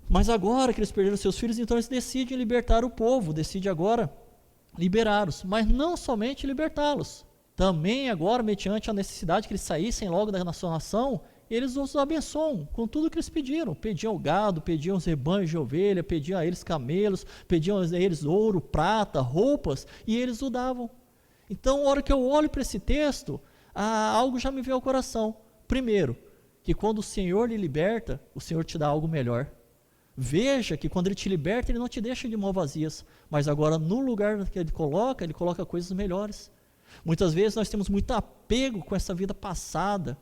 Mas agora que eles perderam seus filhos, então eles decidem libertar o povo, decidem agora liberá-los, mas não somente libertá-los, também agora, mediante a necessidade que eles saíssem logo da sua nação, eles os abençoam com tudo que eles pediram. Pediam gado, pediam os rebanhos de ovelha, pediam a eles camelos, pediam a eles ouro, prata, roupas, e eles o davam. Então, na hora que eu olho para esse texto, algo já me veio ao coração. Primeiro, que quando o Senhor lhe liberta, o Senhor te dá algo melhor. Veja que quando Ele te liberta, Ele não te deixa de mãos vazias, mas agora no lugar que Ele coloca coisas melhores. Muitas vezes nós temos muito apego com essa vida passada,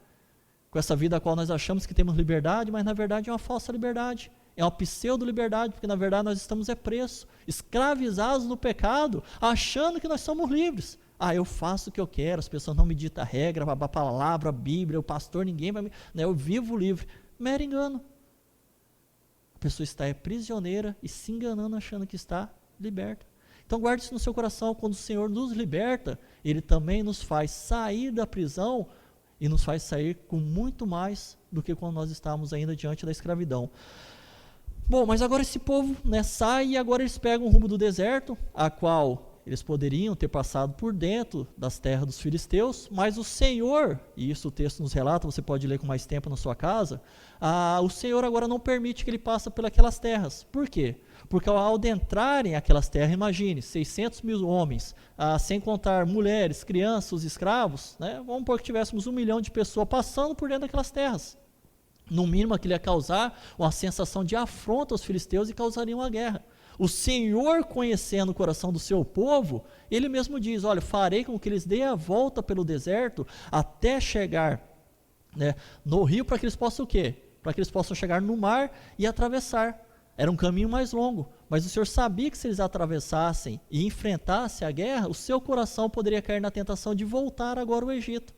com essa vida a qual nós achamos que temos liberdade, mas na verdade é uma falsa liberdade, é uma pseudo-liberdade, porque na verdade nós estamos presos, escravizados no pecado, achando que nós somos livres. Eu faço o que eu quero, as pessoas não me ditam a regra, a palavra, a Bíblia, o pastor, ninguém vai me... eu vivo livre. Mero engano. A pessoa está prisioneira e se enganando, achando que está liberta. Então guarde isso no seu coração, quando o Senhor nos liberta, Ele também nos faz sair da prisão e nos faz sair com muito mais do que quando nós estávamos ainda diante da escravidão. Bom, mas agora esse povo, né, sai e agora eles pegam o rumo do deserto, a qual eles poderiam ter passado por dentro das terras dos filisteus, mas o Senhor, e isso o texto nos relata, você pode ler com mais tempo na sua casa, o Senhor agora não permite que ele passe pelas terras. Por quê? Porque ao adentrarem aquelas terras, imagine, 600 mil homens, sem contar mulheres, crianças, os escravos, né, vamos supor que tivéssemos 1 milhão de pessoas passando por dentro daquelas terras. No mínimo aquilo ia causar uma sensação de afronta aos filisteus e causaria uma guerra. O Senhor, conhecendo o coração do seu povo, ele mesmo diz, olha, farei com que eles deem a volta pelo deserto até chegar, né, no rio, para que eles possam o quê? Para que eles possam chegar no mar e atravessar. Era um caminho mais longo, mas o Senhor sabia que se eles atravessassem e enfrentassem a guerra, o seu coração poderia cair na tentação de voltar agora ao Egito.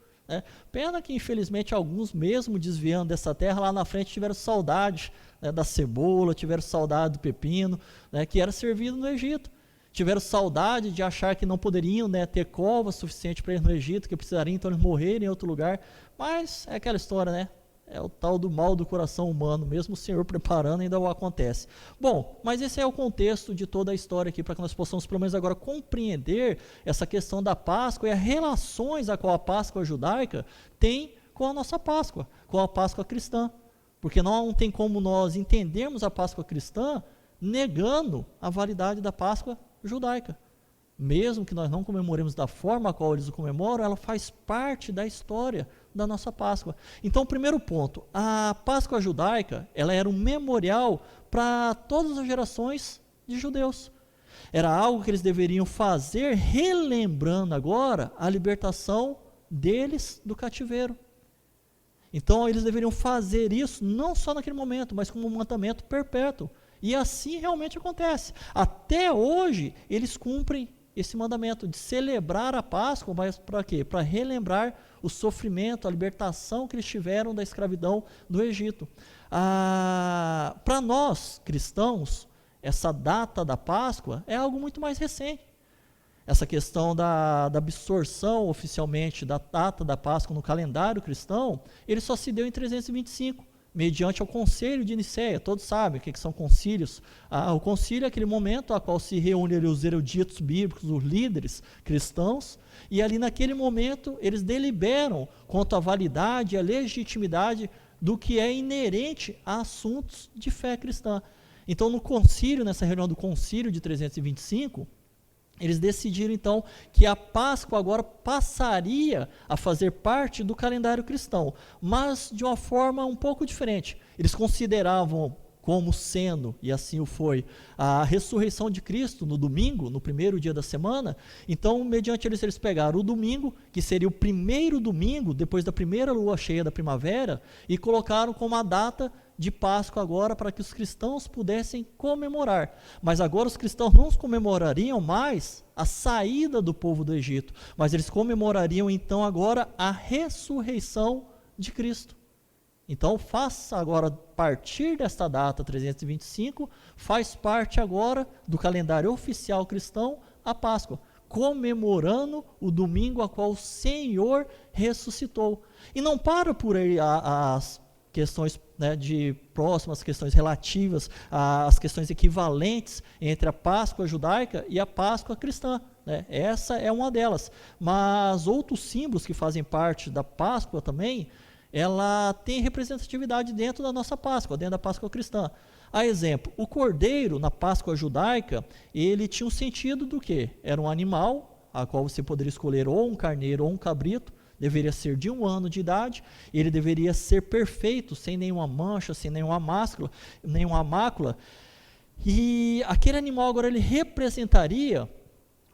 Pena que infelizmente alguns, mesmo desviando dessa terra, lá na frente tiveram saudade, né, da cebola, tiveram saudade do pepino, né, que era servido no Egito, tiveram saudade de achar que não poderiam, né, ter cova suficiente para ir no Egito, que precisariam então eles morrerem em outro lugar, mas é aquela história, né? É o tal do mal do coração humano, mesmo o Senhor preparando ainda o acontece. Bom, mas esse é o contexto de toda a história aqui, para que nós possamos pelo menos agora compreender essa questão da Páscoa e as relações a qual a Páscoa judaica tem com a nossa Páscoa, com a Páscoa cristã. Porque não tem como nós entendermos a Páscoa cristã negando a validade da Páscoa judaica. Mesmo que nós não comemoremos da forma a qual eles o comemoram, ela faz parte da história da nossa Páscoa. Então, primeiro ponto, a Páscoa judaica, ela era um memorial para todas as gerações de judeus. Era algo que eles deveriam fazer, relembrando agora a libertação deles do cativeiro. Então, eles deveriam fazer isso não só naquele momento, mas como um mandamento perpétuo. E assim realmente acontece. Até hoje, eles cumprem esse mandamento de celebrar a Páscoa, mas para quê? Para relembrar o sofrimento, a libertação que eles tiveram da escravidão do Egito. Para nós, cristãos, essa data da Páscoa é algo muito mais recente. Essa questão da absorção oficialmente da data da Páscoa no calendário cristão, ele só se deu em 325. Mediante ao concílio de Nicéia. Todos sabem o que são concílios. O concílio é aquele momento a qual se reúnem os eruditos bíblicos, os líderes cristãos, e ali naquele momento eles deliberam quanto à validade e à legitimidade do que é inerente a assuntos de fé cristã. Então no concílio, nessa reunião do concílio de 325, eles decidiram então que a Páscoa agora passaria a fazer parte do calendário cristão, mas de uma forma um pouco diferente. Eles consideravam como sendo, e assim o foi, a ressurreição de Cristo no domingo, no primeiro dia da semana. Então, mediante eles pegaram o domingo, que seria o primeiro domingo, depois da primeira lua cheia da primavera, e colocaram como a data de Páscoa agora para que os cristãos pudessem comemorar. Mas agora os cristãos não comemorariam mais a saída do povo do Egito, mas eles comemorariam então agora a ressurreição de Cristo. Então faça agora, a partir desta data 325, faz parte agora do calendário oficial cristão a Páscoa, comemorando o domingo a qual o Senhor ressuscitou. E não para por aí as questões, né, de próximas, questões relativas às questões equivalentes entre a Páscoa judaica e a Páscoa cristã, né? Essa é uma delas, mas outros símbolos que fazem parte da Páscoa também, ela tem representatividade dentro da nossa Páscoa, dentro da Páscoa cristã. A exemplo, o cordeiro na Páscoa judaica, ele tinha um sentido do quê? Era um animal, a qual você poderia escolher ou um carneiro ou um cabrito, deveria ser de 1 ano de idade, ele deveria ser perfeito, sem nenhuma mancha, sem nenhuma mácula, e aquele animal agora ele representaria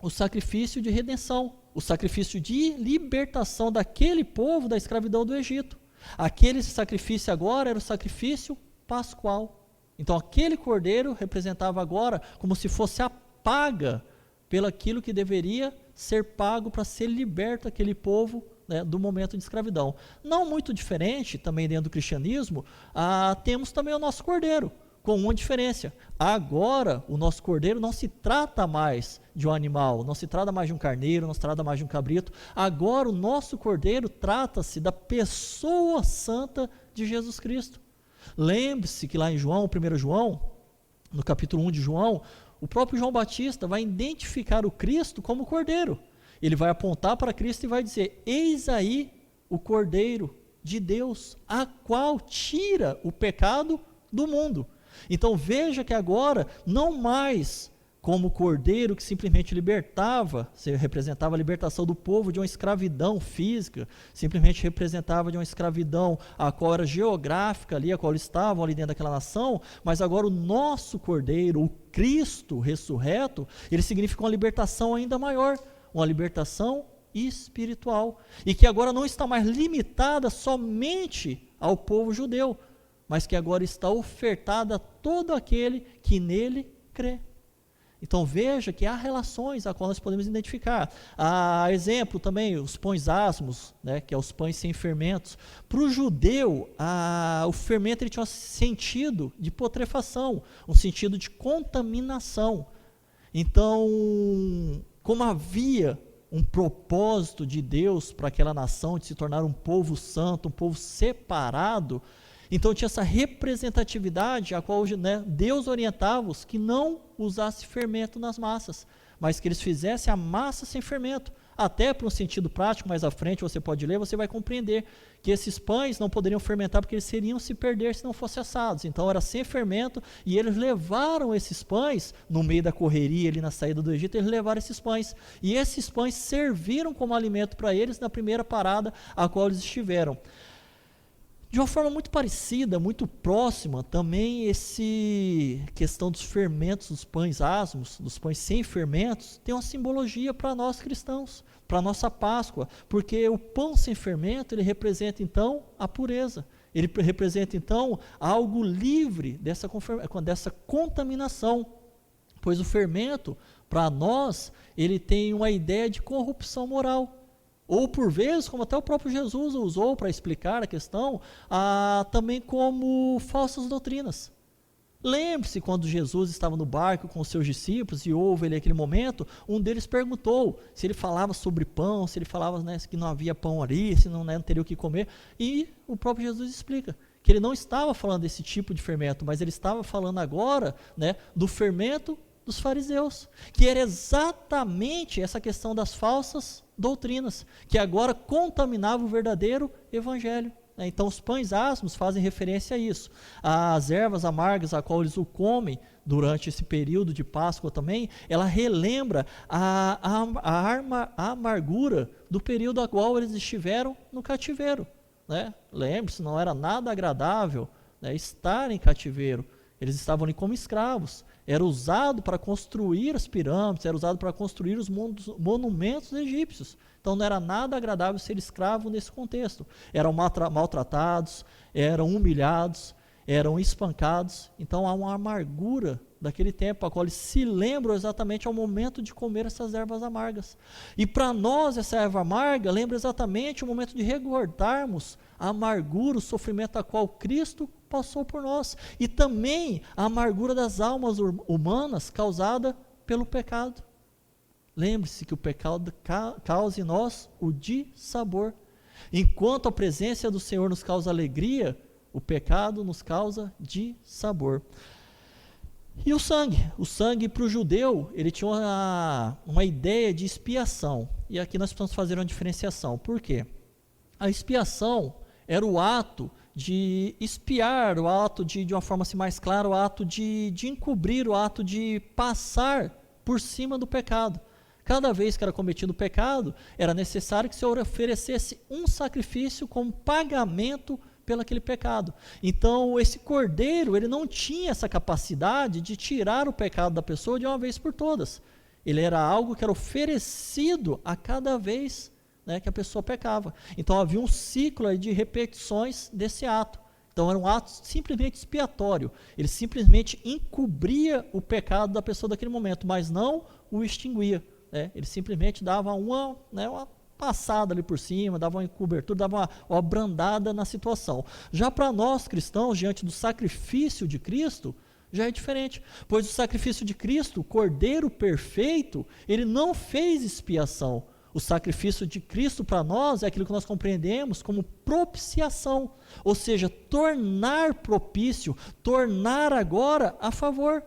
o sacrifício de redenção, o sacrifício de libertação daquele povo da escravidão do Egito. Aquele sacrifício agora era o sacrifício pascual. Então aquele cordeiro representava agora como se fosse a paga pelo aquilo que deveria ser pago para ser liberto aquele povo, né, do momento de escravidão. Não muito diferente, também dentro do cristianismo, temos também o nosso cordeiro. com uma diferença. Agora, o nosso cordeiro não se trata mais de um animal, não se trata mais de um carneiro, não se trata mais de um cabrito. Agora, o nosso cordeiro trata-se da pessoa santa de Jesus Cristo. Lembre-se que lá em João, 1 João, no capítulo 1 de João, o próprio João Batista vai identificar o Cristo como cordeiro. Ele vai apontar para Cristo e vai dizer: eis aí o cordeiro de Deus, a qual tira o pecado do mundo. Então veja que agora, não mais como cordeiro que simplesmente libertava, representava a libertação do povo de uma escravidão física, simplesmente representava de uma escravidão a qual era geográfica ali, a qual eles estavam ali dentro daquela nação, mas agora o nosso cordeiro, o Cristo ressurreto, ele significa uma libertação ainda maior, uma libertação espiritual, e que agora não está mais limitada somente ao povo judeu, mas que agora está ofertada a todo aquele que nele crê. Então veja que há relações a qual nós podemos identificar. Exemplo também, os pães asmos, né, que é os pães sem fermentos. Para o judeu, o fermento ele tinha um sentido de putrefação, um sentido de contaminação. Então, como havia um propósito de Deus para aquela nação de se tornar um povo santo, um povo separado, então tinha essa representatividade a qual, né, Deus orientava-os que não usasse fermento nas massas, mas que eles fizessem a massa sem fermento. Até para um sentido prático, mais à frente você pode ler, você vai compreender que esses pães não poderiam fermentar porque eles iriam se perder se não fossem assados. Então era sem fermento, e eles levaram esses pães, no meio da correria ali na saída do Egito, eles levaram esses pães, e esses pães serviram como alimento para eles na primeira parada a qual eles estiveram. De uma forma muito parecida, muito próxima, também esse questão dos fermentos, dos pães asmos, dos pães sem fermentos, tem uma simbologia para nós cristãos, para a nossa Páscoa, porque o pão sem fermento, ele representa então a pureza, ele representa então algo livre dessa contaminação, pois o fermento, para nós, ele tem uma ideia de corrupção moral. Ou por vezes, como até o próprio Jesus usou para explicar a questão, também como falsas doutrinas. Lembre-se quando Jesus estava no barco com os seus discípulos e houve ali aquele momento, um deles perguntou se ele falava sobre pão, se ele falava, né, que não havia pão ali, se não, né, não teria o que comer, e o próprio Jesus explica que ele não estava falando desse tipo de fermento, mas ele estava falando agora, né, do fermento dos fariseus, que era exatamente essa questão das falsas doutrinas, que agora contaminava o verdadeiro evangelho. Então os pães asmos fazem referência a isso. As ervas amargas a qual eles o comem durante esse período de Páscoa também, ela relembra a amargura do período a qual eles estiveram no cativeiro, né? Lembre-se, não era nada agradável, né, estar em cativeiro. Eles estavam ali como escravos. Era usado para construir as pirâmides, era usado para construir os monumentos egípcios. Então não era nada agradável ser escravo nesse contexto. Eram maltratados, eram humilhados, eram espancados. Então há uma amargura daquele tempo, a qual eles se lembram exatamente ao momento de comer essas ervas amargas. E para nós, essa erva amarga lembra exatamente o momento de recordarmos a amargura, o sofrimento a qual Cristo passou por nós, e também a amargura das almas humanas causada pelo pecado. Lembre-se que o pecado causa em nós o dissabor. Enquanto a presença do Senhor nos causa alegria, o pecado nos causa dissabor. E o sangue para o judeu, ele tinha uma ideia de expiação, e aqui nós precisamos fazer uma diferenciação. Por quê? A expiação era o ato de expiar, o ato de uma forma assim mais clara, o ato de encobrir, o ato de passar por cima do pecado. Cada vez que era cometido o pecado, era necessário que o Senhor oferecesse um sacrifício como pagamento pelo aquele pecado. Então, esse cordeiro, ele não tinha essa capacidade de tirar o pecado da pessoa de uma vez por todas. Ele era algo que era oferecido a cada vez, né, que a pessoa pecava. Então havia um ciclo aí de repetições desse ato. Então era um ato simplesmente expiatório. Ele simplesmente encobria o pecado da pessoa daquele momento, mas não o extinguia, né? Ele simplesmente dava uma passada ali por cima, dava uma cobertura, dava uma brandada na situação. Já para nós cristãos, diante do sacrifício de Cristo, já é diferente, pois o sacrifício de Cristo, o Cordeiro perfeito, ele não fez expiação. O sacrifício de Cristo para nós é aquilo que nós compreendemos como propiciação, ou seja, tornar propício, tornar agora a favor.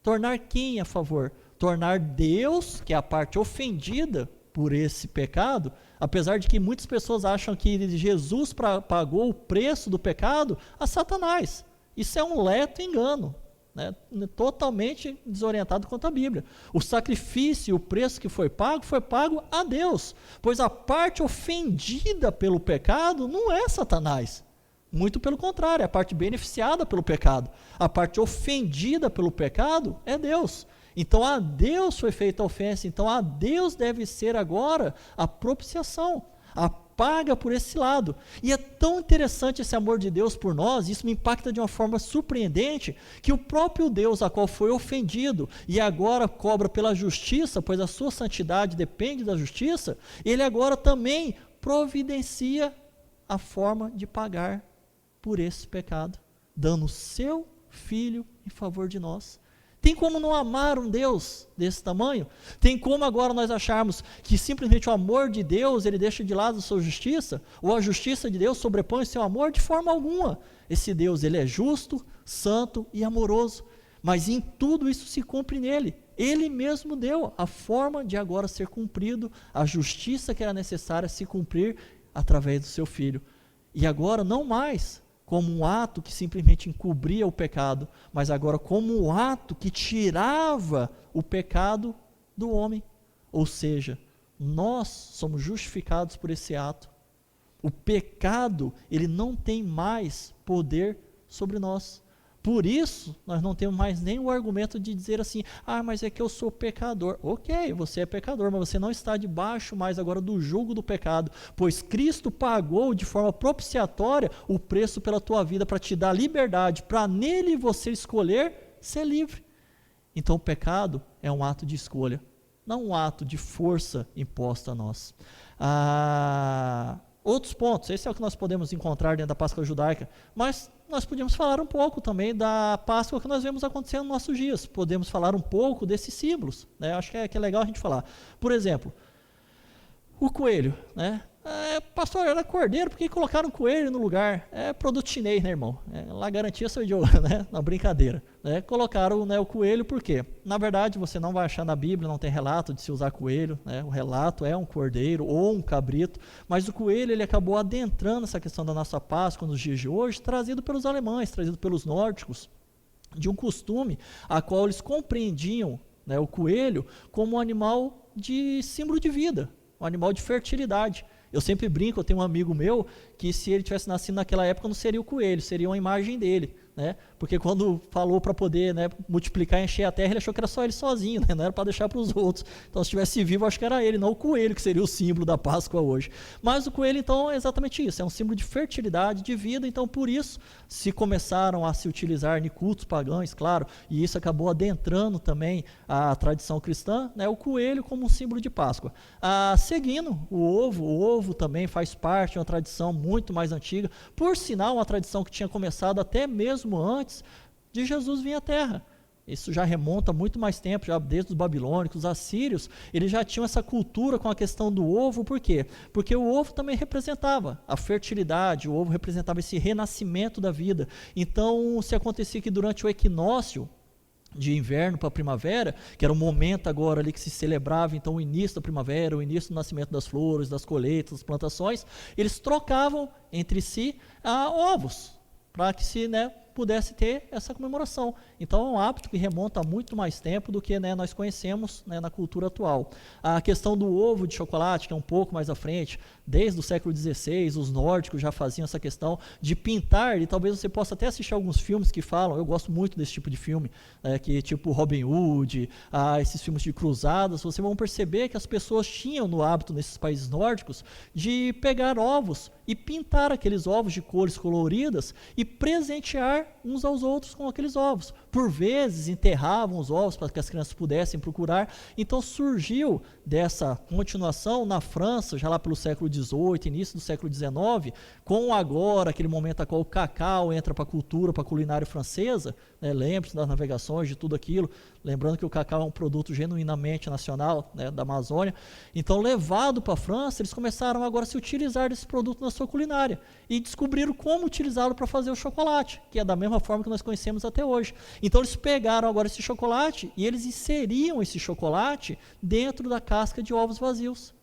Tornar quem a favor? Tornar Deus, que é a parte ofendida por esse pecado, apesar de que muitas pessoas acham que Jesus pagou o preço do pecado a Satanás. Isso é um leto engano, né? Totalmente desorientado quanto à Bíblia. O sacrifício e o preço que foi pago a Deus, pois a parte ofendida pelo pecado não é Satanás. Muito pelo contrário, é a parte beneficiada pelo pecado. A parte ofendida pelo pecado é Deus. Então a Deus foi feita a ofensa, então a Deus deve ser agora a propiciação, a paga por esse lado. E é tão interessante esse amor de Deus por nós, isso me impacta de uma forma surpreendente, que o próprio Deus a qual foi ofendido e agora cobra pela justiça, pois a sua santidade depende da justiça, ele agora também providencia a forma de pagar por esse pecado, dando o seu Filho em favor de nós. Tem como não amar um Deus desse tamanho? Tem como agora nós acharmos que simplesmente o amor de Deus, ele deixa de lado a sua justiça? Ou a justiça de Deus sobrepõe o seu amor? De forma alguma. Esse Deus, ele é justo, santo e amoroso, mas em tudo isso se cumpre nele. Ele mesmo deu a forma de agora ser cumprido, a justiça que era necessária se cumprir através do seu Filho. E agora não mais como um ato que simplesmente encobria o pecado, mas agora como um ato que tirava o pecado do homem. Ou seja, nós somos justificados por esse ato. O pecado, ele não tem mais poder sobre nós. Por isso, nós não temos mais nem o argumento de dizer assim, mas é que eu sou pecador. Ok, você é pecador, mas você não está debaixo mais agora do jugo do pecado, pois Cristo pagou de forma propiciatória o preço pela tua vida para te dar liberdade, para nele você escolher ser livre. Então o pecado é um ato de escolha, não um ato de força imposta a nós. Outros pontos, esse é o que nós podemos encontrar dentro da Páscoa judaica, mas nós podemos falar um pouco também da Páscoa que nós vemos acontecer nos nossos dias, podemos falar um pouco desses símbolos, né? Acho que é legal a gente falar. Por exemplo, o coelho, né? Pastor, era cordeiro, por que colocaram coelho no lugar? É produto chinês, né, irmão? Lá garantia sou eu, né? Na brincadeira. Né? Colocaram, né, o coelho por quê? Na verdade, você não vai achar na Bíblia, não tem relato de se usar coelho, né? O relato é um cordeiro ou um cabrito, mas o coelho ele acabou adentrando essa questão da nossa Páscoa nos dias de hoje, trazido pelos alemães, trazido pelos nórdicos, de um costume a qual eles compreendiam, né, o coelho como um animal de símbolo de vida, um animal de fertilidade. Eu sempre brinco, eu tenho um amigo meu que se ele tivesse nascido naquela época não seria o coelho, seria uma imagem dele, né? Porque quando falou para poder, né, multiplicar e encher a terra, ele achou que era só ele sozinho, né? Não era para deixar para os outros. Então se estivesse vivo, acho que era ele, não o coelho, que seria o símbolo da Páscoa hoje. Mas o coelho então é exatamente isso, é um símbolo de fertilidade, de vida, então por isso se começaram a se utilizar em cultos pagãos, claro, e isso acabou adentrando também a tradição cristã, né, o coelho como um símbolo de Páscoa. Seguindo o ovo também faz parte de uma tradição muito mais antiga, por sinal uma tradição que tinha começado até mesmo antes de Jesus vir à Terra. Isso já remonta muito mais tempo, já desde os babilônicos, os assírios, eles já tinham essa cultura com a questão do ovo, por quê? Porque o ovo também representava a fertilidade, o ovo representava esse renascimento da vida. Então, se acontecia que durante o equinócio de inverno para a primavera, que era o momento agora ali que se celebrava então o início da primavera, o início do nascimento das flores, das colheitas, das plantações, eles trocavam entre si ovos, para que se, né, pudesse ter essa comemoração. Então é um hábito que remonta a muito mais tempo do que, né, nós conhecemos, né, na cultura atual. A questão do ovo de chocolate, que é um pouco mais à frente, desde o século XVI, os nórdicos já faziam essa questão de pintar, e talvez você possa até assistir alguns filmes que falam, eu gosto muito desse tipo de filme, que tipo Robin Hood, esses filmes de cruzadas, vocês vão perceber que as pessoas tinham no hábito nesses países nórdicos de pegar ovos e pintar aqueles ovos de cores coloridas e presentear uns aos outros com aqueles ovos. por vezes enterravam os ovos para que as crianças pudessem procurar. Então surgiu dessa continuação na França, já lá pelo século XVIII, início do século XIX, com agora aquele momento a qual o cacau entra para a cultura, para a culinária francesa, né? Lembre-se das navegações, de tudo aquilo, lembrando que o cacau é um produto genuinamente nacional, né, da Amazônia. Então, levado para a França, eles começaram agora a se utilizar desse produto na sua culinária e descobriram como utilizá-lo para fazer o chocolate, que é da mesma forma que nós conhecemos até hoje. Então, eles pegaram agora esse chocolate e eles inseriam esse chocolate dentro da casca de ovos vazios.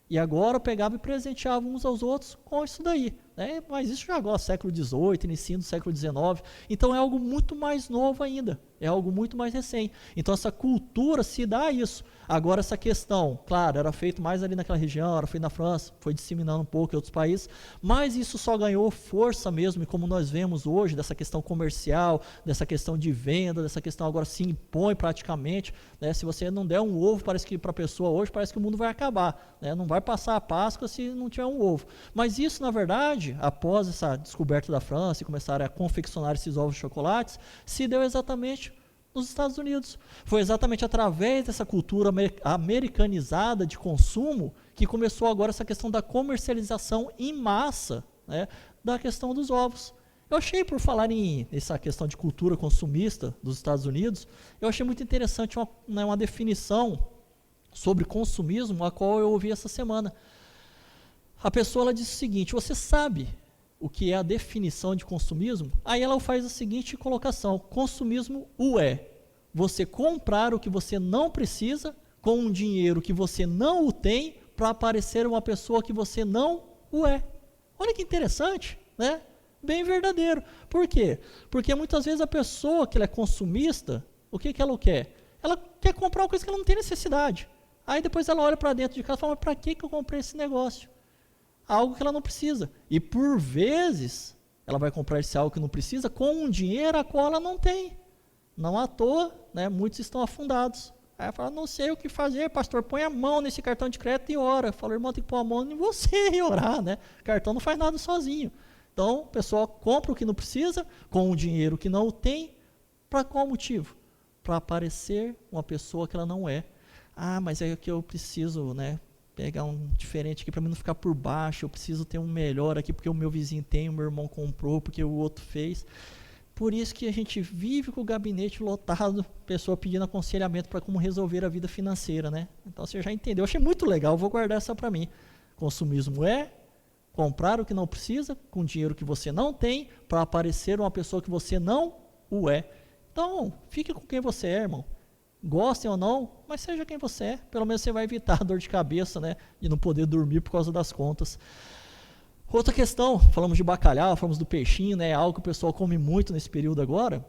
E agora pegavam e presenteavam uns aos outros com isso daí, né? Mas isso já agora, século XVIII, início do século XIX. Então é algo muito mais novo ainda, é algo muito mais recente. Então essa cultura se dá a isso. Agora essa questão, claro, era feito mais ali naquela região, era feito na França, foi disseminando um pouco em outros países, mas isso só ganhou força mesmo, e como nós vemos hoje, dessa questão comercial, dessa questão de venda, dessa questão agora se impõe praticamente, né? Se você não der um ovo, parece que para a pessoa hoje, parece que o mundo vai acabar, né? Não vai passar a Páscoa se não tiver um ovo. Mas isso, na verdade, após essa descoberta da França e começarem a confeccionar esses ovos de chocolates, se deu exatamente nos Estados Unidos. Foi exatamente através dessa cultura americanizada de consumo que começou agora essa questão da comercialização em massa, né, da questão dos ovos. Eu achei, por falar em essa questão de cultura consumista dos Estados Unidos, eu achei muito interessante uma definição sobre consumismo, a qual eu ouvi essa semana. A pessoa ela disse o seguinte: você sabe o que é a definição de consumismo? Aí ela faz a seguinte colocação: consumismo é você comprar o que você não precisa com um dinheiro que você não o tem para parecer uma pessoa que você não o é. Olha que interessante, né? Bem verdadeiro. Por quê? Porque muitas vezes a pessoa que ela é consumista, o que ela quer? Ela quer comprar uma coisa que ela não tem necessidade. Aí depois ela olha para dentro de casa e fala: mas para que eu comprei esse negócio? Algo que ela não precisa. E por vezes, ela vai comprar esse algo que não precisa com um dinheiro a qual ela não tem. Não à toa, né, muitos estão afundados. Aí ela fala: não sei o que fazer, pastor, põe a mão nesse cartão de crédito e ora. Eu falo: irmão, tem que pôr a mão em você e orar, né? O cartão não faz nada sozinho. Então, o pessoal compra o que não precisa, com um dinheiro que não o tem, para qual motivo? Para parecer uma pessoa que ela não é. Ah, mas é que eu preciso, né, pegar um diferente aqui para mim não ficar por baixo, eu preciso ter um melhor aqui porque o meu vizinho tem, o meu irmão comprou, porque o outro fez. Por isso que a gente vive com o gabinete lotado, pessoa pedindo aconselhamento para como resolver a vida financeira, né? Então você já entendeu. Eu achei muito legal, vou guardar essa para mim. Consumismo é comprar o que não precisa, com dinheiro que você não tem, para parecer uma pessoa que você não o é. Então, fique com quem você é, irmão. Gostem ou não, mas seja quem você é. Pelo menos você vai evitar a dor de cabeça, né, de não poder dormir por causa das contas. Outra questão, falamos de bacalhau, falamos do peixinho, né, algo que o pessoal come muito nesse período agora.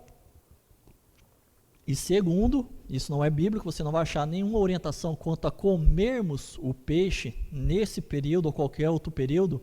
E segundo, isso não é bíblico, você não vai achar nenhuma orientação quanto a comermos o peixe nesse período ou qualquer outro período.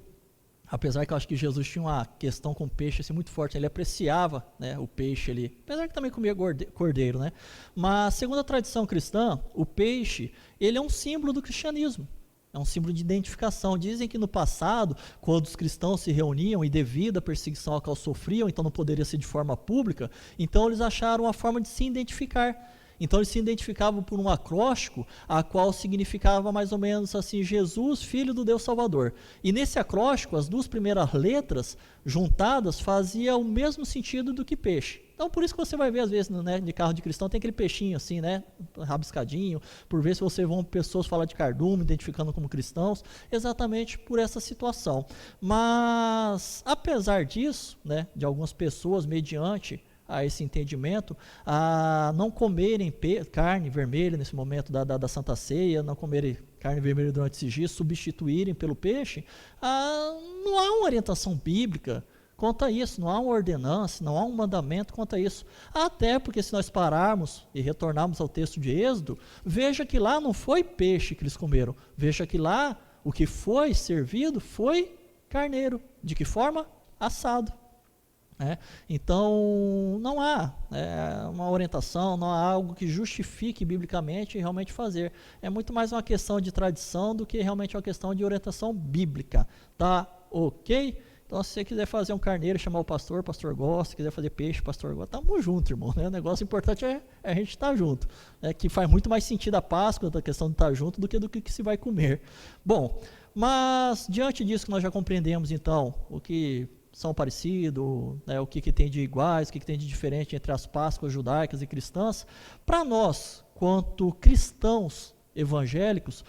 Apesar que eu acho que Jesus tinha uma questão com o peixe assim, muito forte, ele apreciava, né, o peixe ali, apesar que também comia cordeiro, né? Mas segundo a tradição cristã, o peixe, ele é um símbolo do cristianismo, é um símbolo de identificação. Dizem que no passado, quando os cristãos se reuniam e devido à perseguição a qual sofriam, então não poderia ser de forma pública, então eles acharam uma forma de se identificar. Então eles se identificavam por um acróstico, a qual significava mais ou menos assim: Jesus, Filho do Deus Salvador. E nesse acróstico, as duas primeiras letras juntadas faziam o mesmo sentido do que peixe. Então por isso que você vai ver às vezes, né, de carro de cristão tem aquele peixinho assim, né, rabiscadinho. Por vezes você vê pessoas falar de cardume, identificando como cristãos, exatamente por essa situação. Mas apesar disso, né, de algumas pessoas mediante a esse entendimento, a não comerem carne vermelha nesse momento da Santa Ceia, não comerem carne vermelha durante esses dias, substituírem pelo peixe, não há uma orientação bíblica quanto a isso, não há uma ordenança, não há um mandamento quanto a isso. Até porque se nós pararmos e retornarmos ao texto de Êxodo, veja que lá não foi peixe que eles comeram, veja que lá o que foi servido foi carneiro. De que forma? Assado. Então não há uma orientação, não há algo que justifique biblicamente realmente fazer. É muito mais uma questão de tradição do que realmente uma questão de orientação bíblica. Tá ok? Então, se você quiser fazer um carneiro, chamar o pastor gosta. Se quiser fazer peixe, o pastor gosta. Estamos juntos, irmão. Né? O negócio importante é a gente estar junto. Né? Que faz muito mais sentido a Páscoa, da questão de estar junto, do que se vai comer. Bom, mas diante disso que nós já compreendemos, então, o que são parecidos, né? O que tem de iguais, o que tem de diferente entre as Páscoas judaicas e cristãs, para nós, quanto cristãos evangélicos,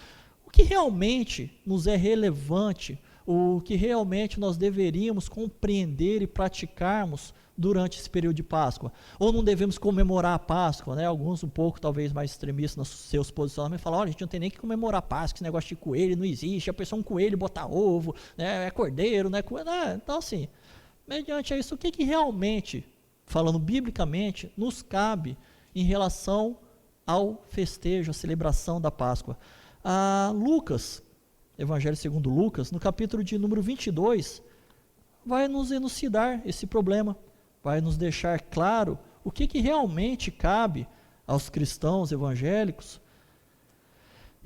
o que realmente nos é relevante, o que realmente nós deveríamos compreender e praticarmos durante esse período de Páscoa, ou não devemos comemorar a Páscoa, né? Alguns um pouco talvez mais extremistas nos seus posicionamentos falam, olha, a gente não tem nem que comemorar a Páscoa, esse negócio de coelho não existe, a pessoa um coelho botar ovo, né? É cordeiro, né? Então assim, mediante isso, o que realmente, falando biblicamente, nos cabe em relação ao festejo, à celebração da Páscoa? Lucas, Evangelho segundo Lucas, no capítulo de número 22, vai nos elucidar esse problema, vai nos deixar claro o que realmente cabe aos cristãos evangélicos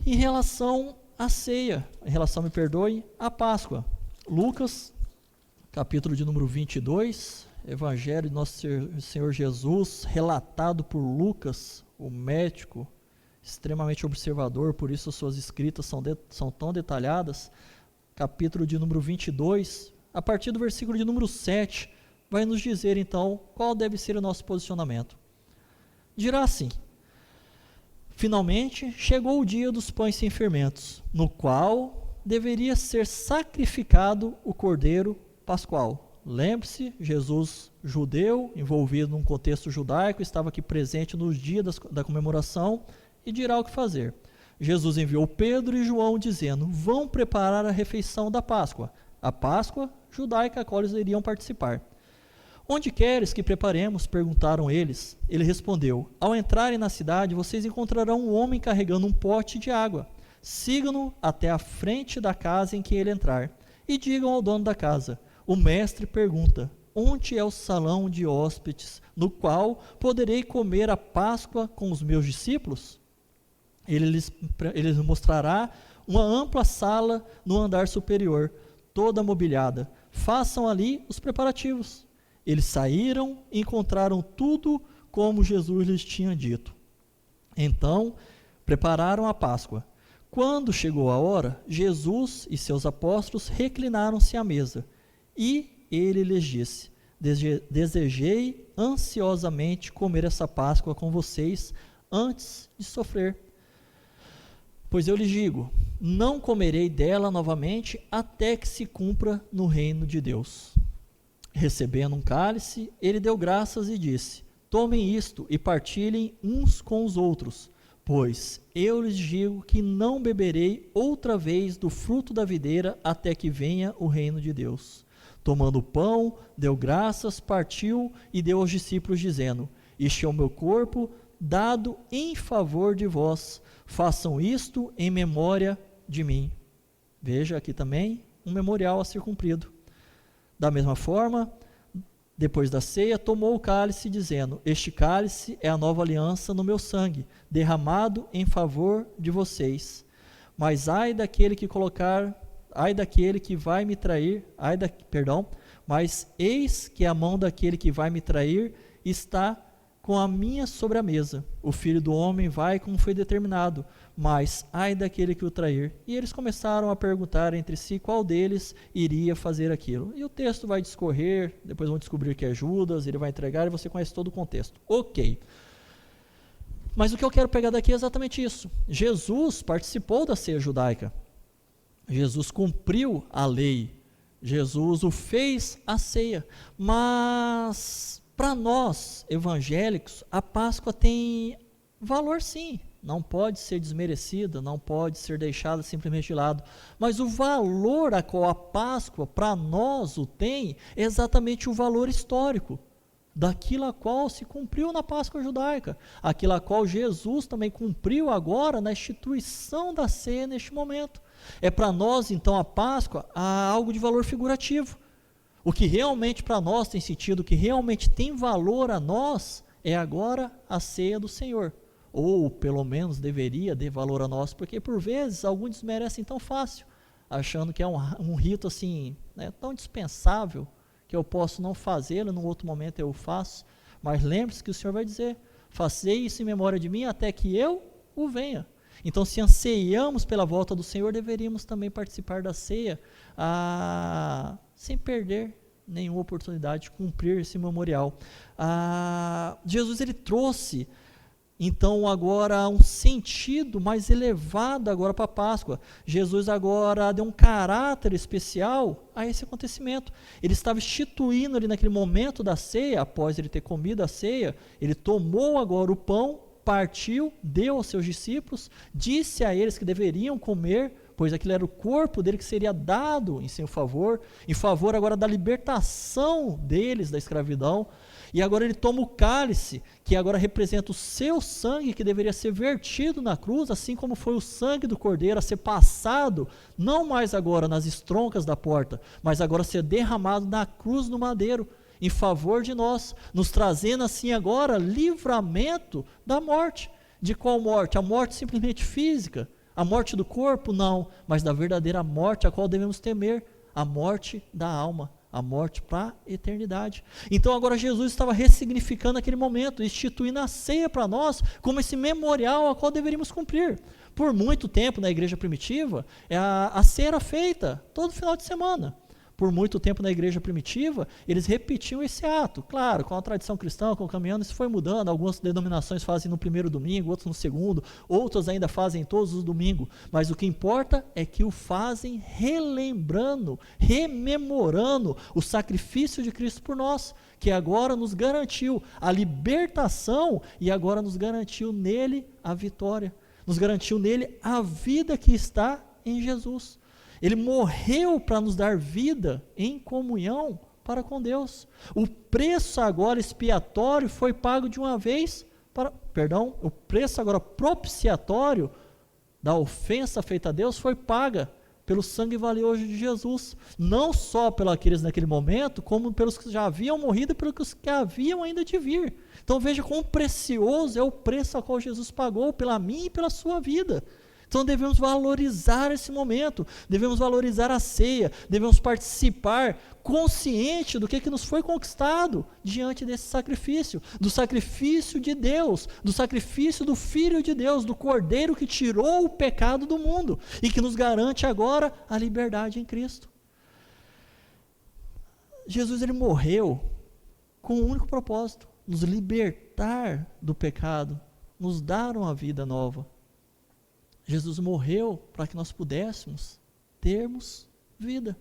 em relação à ceia, à Páscoa. Lucas, capítulo de número 22, Evangelho de nosso Senhor Jesus, relatado por Lucas, o médico, extremamente observador, por isso as suas escritas são tão detalhadas. Capítulo de número 22, a partir do versículo de número 7, vai nos dizer então qual deve ser o nosso posicionamento. Dirá assim: finalmente chegou o dia dos pães sem fermentos, no qual deveria ser sacrificado o cordeiro pascual. Lembre-se, Jesus, judeu, envolvido num contexto judaico, estava aqui presente nos dias da comemoração, e dirá o que fazer. Jesus enviou Pedro e João dizendo, vão preparar a refeição da Páscoa, a Páscoa judaica a qual eles iriam participar. Onde queres que preparemos? Perguntaram eles. Ele respondeu, ao entrarem na cidade, vocês encontrarão um homem carregando um pote de água. Sigam-no até a frente da casa em que ele entrar, e digam ao dono da casa, o mestre pergunta, onde é o salão de hóspedes, no qual poderei comer a Páscoa com os meus discípulos? Ele lhes mostrará uma ampla sala no andar superior, toda mobiliada. Façam ali os preparativos. Eles saíram e encontraram tudo como Jesus lhes tinha dito. Então, prepararam a Páscoa. Quando chegou a hora, Jesus e seus apóstolos reclinaram-se à mesa. E ele lhes disse, desejei ansiosamente comer essa Páscoa com vocês antes de sofrer. Pois eu lhes digo, não comerei dela novamente até que se cumpra no reino de Deus. Recebendo um cálice, ele deu graças e disse, tomem isto e partilhem uns com os outros, pois eu lhes digo que não beberei outra vez do fruto da videira até que venha o reino de Deus. Tomando o pão, deu graças, partiu e deu aos discípulos dizendo, este é o meu corpo dado em favor de vós, façam isto em memória de mim. Veja aqui também um memorial a ser cumprido. Da mesma forma, depois da ceia, tomou o cálice, dizendo, este cálice é a nova aliança no meu sangue, derramado em favor de vocês. Mas ai daquele que vai me trair, mas eis que a mão daquele que vai me trair está com a minha sobre a mesa. O Filho do Homem vai como foi determinado, mas ai daquele que o trair. E eles começaram a perguntar entre si qual deles iria fazer aquilo. E o texto vai discorrer, depois vão descobrir que é Judas, ele vai entregar e você conhece todo o contexto. Ok. Mas o que eu quero pegar daqui é exatamente isso. Jesus participou da ceia judaica. Jesus cumpriu a lei. Jesus o fez a ceia. Mas para nós, evangélicos, a Páscoa tem valor sim, não pode ser desmerecida, não pode ser deixada simplesmente de lado, mas o valor a qual a Páscoa para nós o tem, é exatamente o valor histórico, daquilo a qual se cumpriu na Páscoa judaica, aquilo a qual Jesus também cumpriu agora na instituição da ceia neste momento. É para nós então a Páscoa algo de valor figurativo. O que realmente para nós tem sentido, o que realmente tem valor a nós, é agora a ceia do Senhor. Ou pelo menos deveria ter valor a nós, porque por vezes alguns desmerecem tão fácil achando que é um rito assim, né, tão dispensável, que eu posso não fazê-lo, num outro momento eu o faço, mas lembre-se que o Senhor vai dizer, fazei isso em memória de mim até que eu o venha. Então, se anseiamos pela volta do Senhor, deveríamos também participar da ceia, sem perder nenhuma oportunidade de cumprir esse memorial. Jesus, ele trouxe, então, agora um sentido mais elevado agora para a Páscoa. Jesus agora deu um caráter especial a esse acontecimento. Ele estava instituindo ali naquele momento da ceia, após ele ter comido a ceia, ele tomou agora o pão, partiu, deu aos seus discípulos, disse a eles que deveriam comer, pois aquilo era o corpo dele que seria dado em seu favor, em favor agora da libertação deles da escravidão. E agora ele toma o cálice, que agora representa o seu sangue, que deveria ser vertido na cruz, assim como foi o sangue do cordeiro a ser passado, não mais agora nas estroncas da porta, mas agora ser derramado na cruz do madeiro, em favor de nós, nos trazendo assim agora livramento da morte. De qual morte? A morte simplesmente física, a morte do corpo? Não, mas da verdadeira morte a qual devemos temer, a morte da alma, a morte para a eternidade. Então agora Jesus estava ressignificando aquele momento, instituindo a ceia para nós como esse memorial a qual deveríamos cumprir. Por muito tempo na igreja primitiva, a ceia era feita todo final de semana. Por muito tempo na igreja primitiva, eles repetiam esse ato. Claro, com a tradição cristã, com o caminhando, isso foi mudando. Algumas denominações fazem no primeiro domingo, outras no segundo, outras ainda fazem todos os domingos. Mas o que importa é que o fazem relembrando, rememorando o sacrifício de Cristo por nós, que agora nos garantiu a libertação e agora nos garantiu nele a vitória. Nos garantiu nele a vida que está em Jesus. Ele morreu para nos dar vida em comunhão para com Deus. O preço agora expiatório foi pago de uma vez, o preço agora propiciatório da ofensa feita a Deus foi paga pelo sangue valioso de Jesus, não só pelos aqueles naquele momento, como pelos que já haviam morrido e pelos que haviam ainda de vir. Então veja quão precioso é o preço a qual Jesus pagou pela minha e pela sua vida. Então devemos valorizar esse momento, devemos valorizar a ceia, devemos participar consciente do que nos foi conquistado diante desse sacrifício, do sacrifício de Deus, do sacrifício do Filho de Deus, do Cordeiro que tirou o pecado do mundo e que nos garante agora a liberdade em Cristo. Jesus, ele morreu com um único propósito, nos libertar do pecado, nos dar uma vida nova. Jesus morreu para que nós pudéssemos termos vida.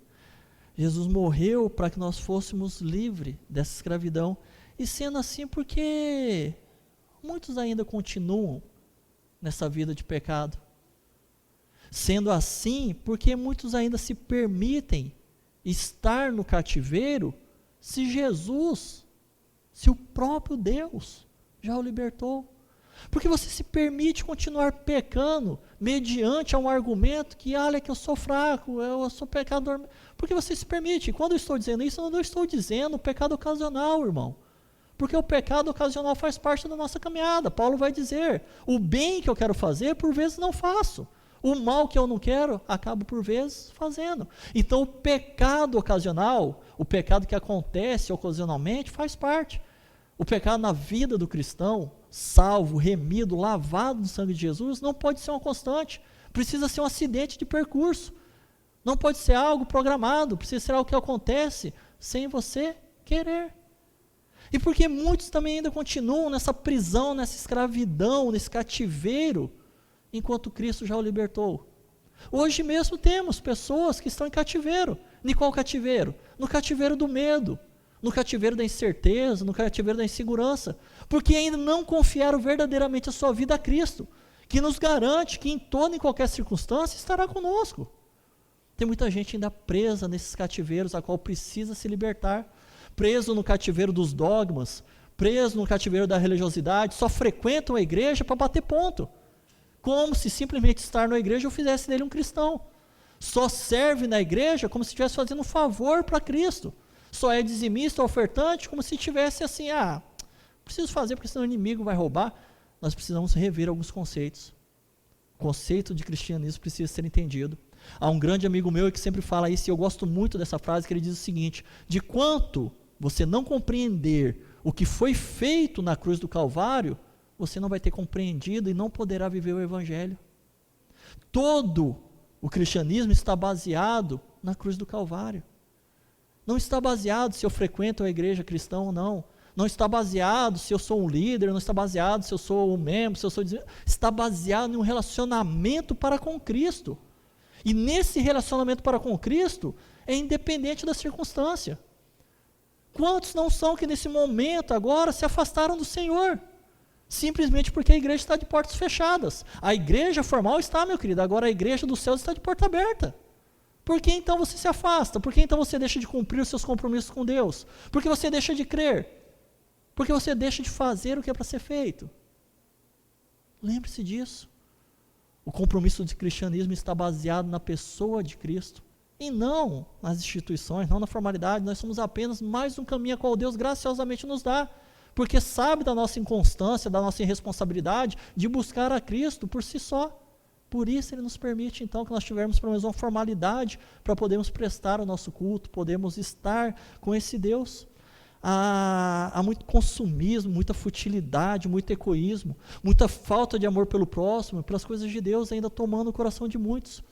Jesus morreu para que nós fôssemos livres dessa escravidão. E sendo assim, porque muitos ainda continuam nessa vida de pecado. Sendo assim, porque muitos ainda se permitem estar no cativeiro, se Jesus, se o próprio Deus já o libertou. Porque você se permite continuar pecando mediante um argumento que, olha, que eu sou fraco, eu sou pecador. Porque você se permite. E quando eu estou dizendo isso, eu não estou dizendo pecado ocasional, irmão. Porque o pecado ocasional faz parte da nossa caminhada. Paulo vai dizer, o bem que eu quero fazer, por vezes não faço. O mal que eu não quero, acabo por vezes fazendo. Então o pecado ocasional, o pecado que acontece ocasionalmente, faz parte. O pecado na vida do cristão, salvo, remido, lavado no sangue de Jesus, não pode ser uma constante, precisa ser um acidente de percurso, não pode ser algo programado, precisa ser algo que acontece sem você querer. E porque muitos também ainda continuam nessa prisão, nessa escravidão, nesse cativeiro, enquanto Cristo já o libertou. Hoje mesmo temos pessoas que estão em cativeiro. Em qual cativeiro? No cativeiro do medo, no cativeiro da incerteza, no cativeiro da insegurança, porque ainda não confiaram verdadeiramente a sua vida a Cristo, que nos garante que em toda e qualquer circunstância estará conosco. Tem muita gente ainda presa nesses cativeiros, a qual precisa se libertar, preso no cativeiro dos dogmas, preso no cativeiro da religiosidade, só frequentam a igreja para bater ponto, como se simplesmente estar na igreja eu fizesse dele um cristão, só serve na igreja como se estivesse fazendo um favor para Cristo, só é dizimista, ofertante, como se tivesse assim, preciso fazer porque senão o inimigo vai roubar. Nós precisamos rever alguns conceitos. O conceito de cristianismo precisa ser entendido. Há um grande amigo meu que sempre fala isso, e eu gosto muito dessa frase, que ele diz o seguinte: de quanto você não compreender o que foi feito na cruz do Calvário, você não vai ter compreendido e não poderá viver o Evangelho. Todo o cristianismo está baseado na cruz do Calvário. Não está baseado se eu frequento a igreja cristã ou não. Não está baseado se eu sou um líder, não está baseado se eu sou um membro, se eu sou... Está baseado em um relacionamento para com Cristo. E nesse relacionamento para com Cristo, é independente da circunstância. Quantos não são que nesse momento agora se afastaram do Senhor? Simplesmente porque a igreja está de portas fechadas. A igreja formal está, meu querido, agora a igreja dos céus está de porta aberta. Por que então você se afasta? Por que então você deixa de cumprir os seus compromissos com Deus? Por que você deixa de crer? Por que você deixa de fazer o que é para ser feito? Lembre-se disso. O compromisso de cristianismo está baseado na pessoa de Cristo, e não nas instituições, não na formalidade. Nós somos apenas mais um caminho a qual Deus graciosamente nos dá, porque sabe da nossa inconstância, da nossa irresponsabilidade de buscar a Cristo por si só. Por isso Ele nos permite então que nós tivermos pelo menos uma formalidade para podermos prestar o nosso culto, podemos estar com esse Deus. Há muito consumismo, muita futilidade, muito egoísmo, muita falta de amor pelo próximo, pelas coisas de Deus ainda tomando o coração de muitos.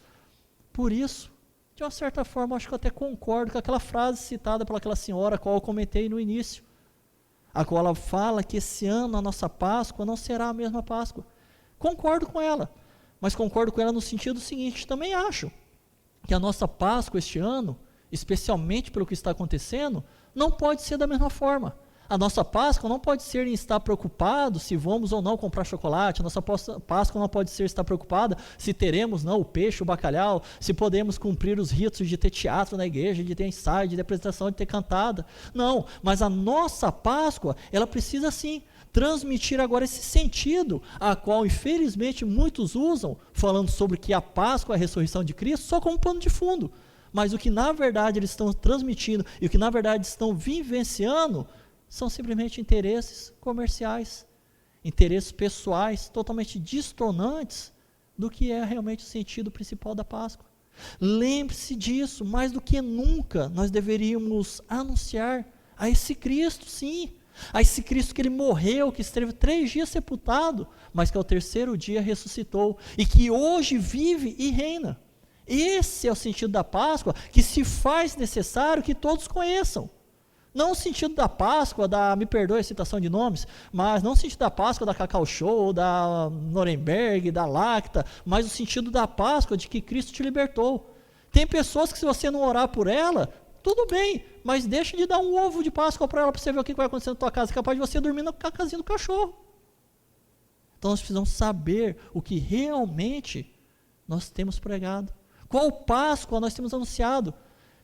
Por isso, de uma certa forma, acho que eu até concordo com aquela frase citada pelaquela senhora, a qual eu comentei no início, a qual ela fala que esse ano a nossa Páscoa não será a mesma Páscoa. Concordo com ela, mas concordo com ela no sentido seguinte: também acho que a nossa Páscoa este ano, especialmente pelo que está acontecendo, não pode ser da mesma forma. A nossa Páscoa não pode ser em estar preocupado se vamos ou não comprar chocolate. A nossa Páscoa não pode ser estar preocupada se teremos não o peixe, o bacalhau, se podemos cumprir os ritos de ter teatro na igreja, de ter ensaio, de ter apresentação, de ter cantada. Não, mas a nossa Páscoa, ela precisa sim transmitir agora esse sentido, a qual infelizmente muitos usam, falando sobre que a Páscoa é a ressurreição de Cristo, só como pano de fundo. Mas o que na verdade eles estão transmitindo e o que na verdade estão vivenciando são simplesmente interesses comerciais, interesses pessoais totalmente distonantes do que é realmente o sentido principal da Páscoa. Lembre-se disso, mais do que nunca nós deveríamos anunciar a esse Cristo, sim, a esse Cristo que Ele morreu, que esteve 3 dias sepultado, mas que ao 3º dia ressuscitou e que hoje vive e reina. Esse é o sentido da Páscoa, que se faz necessário que todos conheçam. Não o sentido da Páscoa, me perdoe a citação de nomes, mas não o sentido da Páscoa da Cacau Show, da Nuremberg, da Lacta, mas o sentido da Páscoa de que Cristo te libertou. Tem pessoas que se você não orar por ela, tudo bem, mas deixa de dar um ovo de Páscoa para ela, para você ver o que vai acontecer na tua casa, é capaz de você dormir na casinha do cachorro. Então nós precisamos saber o que realmente nós temos pregado. Qual Páscoa nós temos anunciado?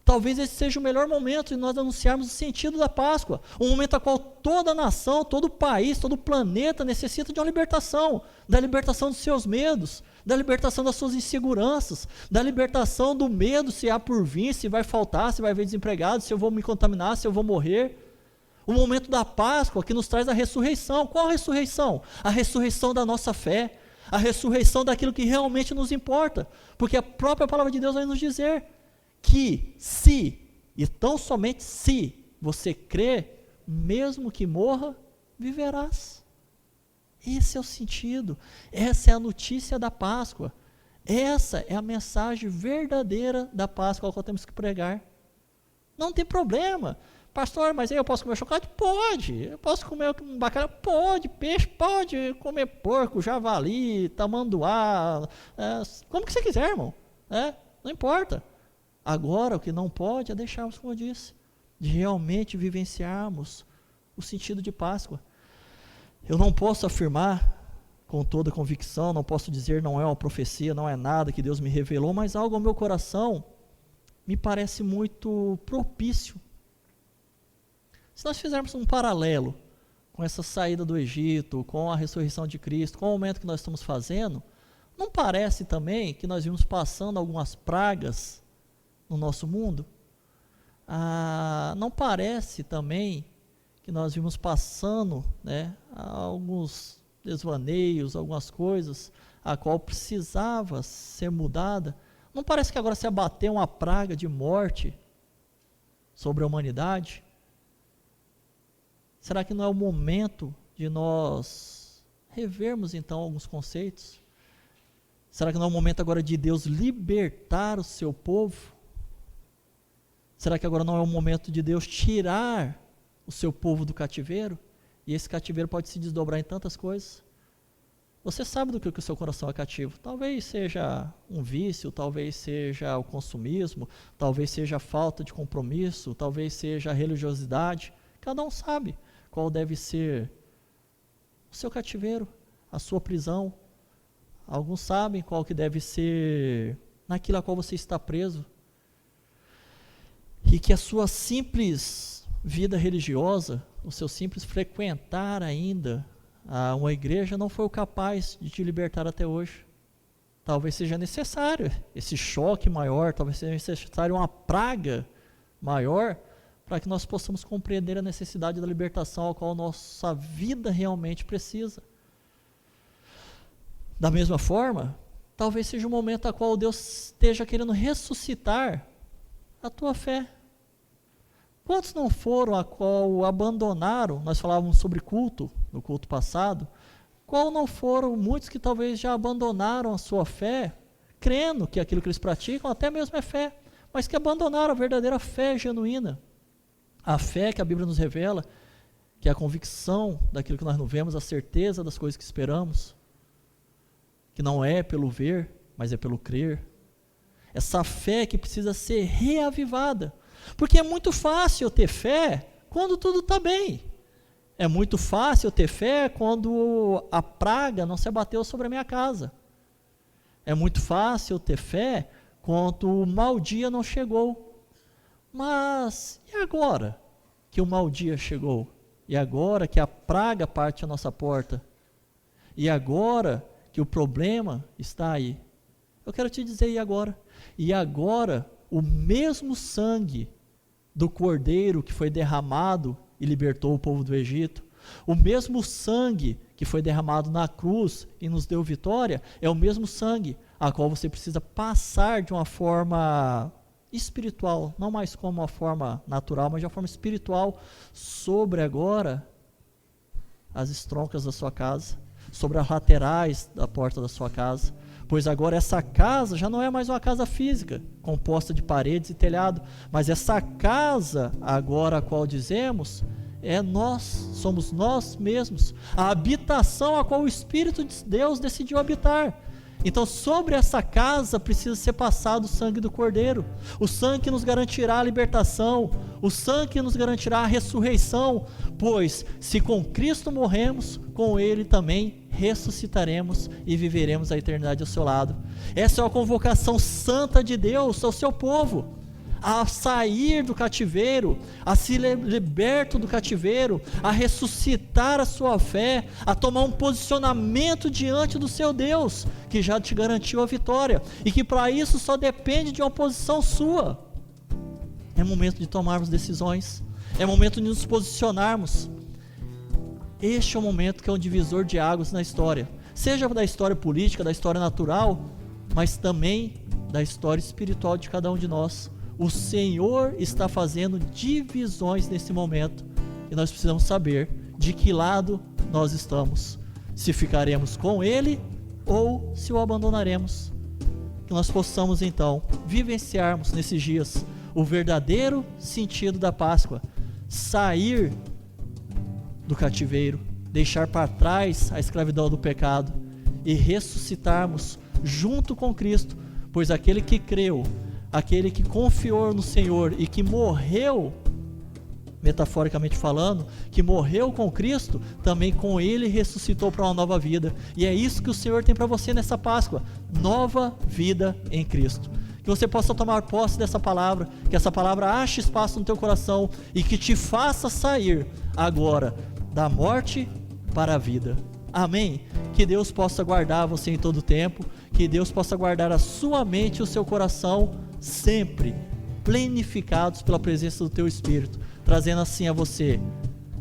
Talvez esse seja o melhor momento de nós anunciarmos o sentido da Páscoa, um momento a qual toda a nação, todo o país, todo o planeta necessita de uma libertação, da libertação dos seus medos, da libertação das suas inseguranças, da libertação do medo se há por vir, se vai faltar, se vai haver desempregado, se eu vou me contaminar, se eu vou morrer. O momento da Páscoa que nos traz a ressurreição. Qual a ressurreição? A ressurreição da nossa fé, a ressurreição daquilo que realmente nos importa, porque a própria palavra de Deus vai nos dizer que se, e tão somente se, você crê, mesmo que morra, viverás. Esse é o sentido, essa é a notícia da Páscoa, essa é a mensagem verdadeira da Páscoa, a qual temos que pregar. Não tem problema, pastor, mas aí eu posso comer chocolate? Pode. Eu posso comer bacalhau? Pode. Peixe? Pode. Comer porco, javali, tamanduá, como que você quiser, irmão, não importa. Agora, o que não pode é deixarmos, como eu disse, de realmente vivenciarmos o sentido de Páscoa. Eu não posso afirmar com toda convicção, não posso dizer não é uma profecia, não é nada que Deus me revelou, mas algo ao meu coração me parece muito propício. Se nós fizermos um paralelo com essa saída do Egito, com a ressurreição de Cristo, com o momento que nós estamos fazendo, não parece também que nós vimos passando algumas pragas no nosso mundo? Não parece também que nós vimos passando, alguns desvaneios, algumas coisas, a qual precisava ser mudada? Não parece que agora se abateu uma praga de morte sobre a humanidade? Será que não é o momento de nós revermos então alguns conceitos? Será que não é o momento agora de Deus libertar o seu povo? Será que agora não é o momento de Deus tirar o seu povo do cativeiro? E esse cativeiro pode se desdobrar em tantas coisas. Você sabe do que o seu coração é cativo. Talvez seja um vício, talvez seja o consumismo, talvez seja a falta de compromisso, talvez seja a religiosidade. Cada um sabe qual deve ser o seu cativeiro, a sua prisão. Alguns sabem qual que deve ser naquilo a qual você está preso. E que a sua simples vida religiosa, o seu simples frequentar ainda uma igreja não foi capaz de te libertar até hoje. Talvez seja necessário esse choque maior, talvez seja necessário uma praga maior, para que nós possamos compreender a necessidade da libertação a qual nossa vida realmente precisa. Da mesma forma, talvez seja um momento a qual Deus esteja querendo ressuscitar a tua fé. Quantos não foram a qual abandonaram? Nós falávamos sobre culto, no culto passado. Qual não foram muitos que talvez já abandonaram a sua fé, crendo que aquilo que eles praticam até mesmo é fé, mas que abandonaram a verdadeira fé genuína. A fé que a Bíblia nos revela, que é a convicção daquilo que nós não vemos, a certeza das coisas que esperamos, que não é pelo ver, mas é pelo crer. Essa fé que precisa ser reavivada, porque é muito fácil eu ter fé quando tudo está bem. É muito fácil eu ter fé quando a praga não se abateu sobre a minha casa. É muito fácil eu ter fé quando o mau dia não chegou. Mas e agora que o mau dia chegou? E agora que a praga parte à nossa porta? E agora que o problema está aí? Eu quero te dizer, e agora? E agora, o mesmo sangue do cordeiro que foi derramado e libertou o povo do Egito, o mesmo sangue que foi derramado na cruz e nos deu vitória, é o mesmo sangue a qual você precisa passar de uma forma espiritual, não mais como uma forma natural, mas de uma forma espiritual, sobre agora as estroncas da sua casa, sobre as laterais da porta da sua casa, pois agora essa casa já não é mais uma casa física, composta de paredes e telhado, mas essa casa agora a qual dizemos, somos nós mesmos, a habitação a qual o Espírito de Deus decidiu habitar. Então sobre essa casa precisa ser passado o sangue do Cordeiro, o sangue que nos garantirá a libertação, o sangue que nos garantirá a ressurreição, pois se com Cristo morremos, com Ele também ressuscitaremos e viveremos a eternidade ao seu lado. Essa é a convocação santa de Deus ao seu povo, a sair do cativeiro, a se liberto do cativeiro, a ressuscitar a sua fé, a tomar um posicionamento diante do seu Deus, que já te garantiu a vitória, e que para isso só depende de uma posição sua. É momento de tomarmos decisões, é momento de nos posicionarmos. Este é o momento que é um divisor de águas na história, seja da história política, da história natural, mas também da história espiritual de cada um de nós. O Senhor está fazendo divisões nesse momento e nós precisamos saber de que lado nós estamos, se ficaremos com Ele ou se o abandonaremos. Que nós possamos então vivenciarmos nesses dias o verdadeiro sentido da Páscoa, sair do cativeiro, deixar para trás a escravidão do pecado e ressuscitarmos junto com Cristo, pois aquele que creu, aquele que confiou no Senhor e que morreu, metaforicamente falando, que morreu com Cristo, também com Ele ressuscitou para uma nova vida. E é isso que o Senhor tem para você nessa Páscoa, nova vida em Cristo. Que você possa tomar posse dessa palavra, que essa palavra ache espaço no teu coração e que te faça sair agora da morte para a vida. Amém? Que Deus possa guardar você em todo o tempo, que Deus possa guardar a sua mente e o seu coração sempre plenificados pela presença do teu Espírito, trazendo assim a você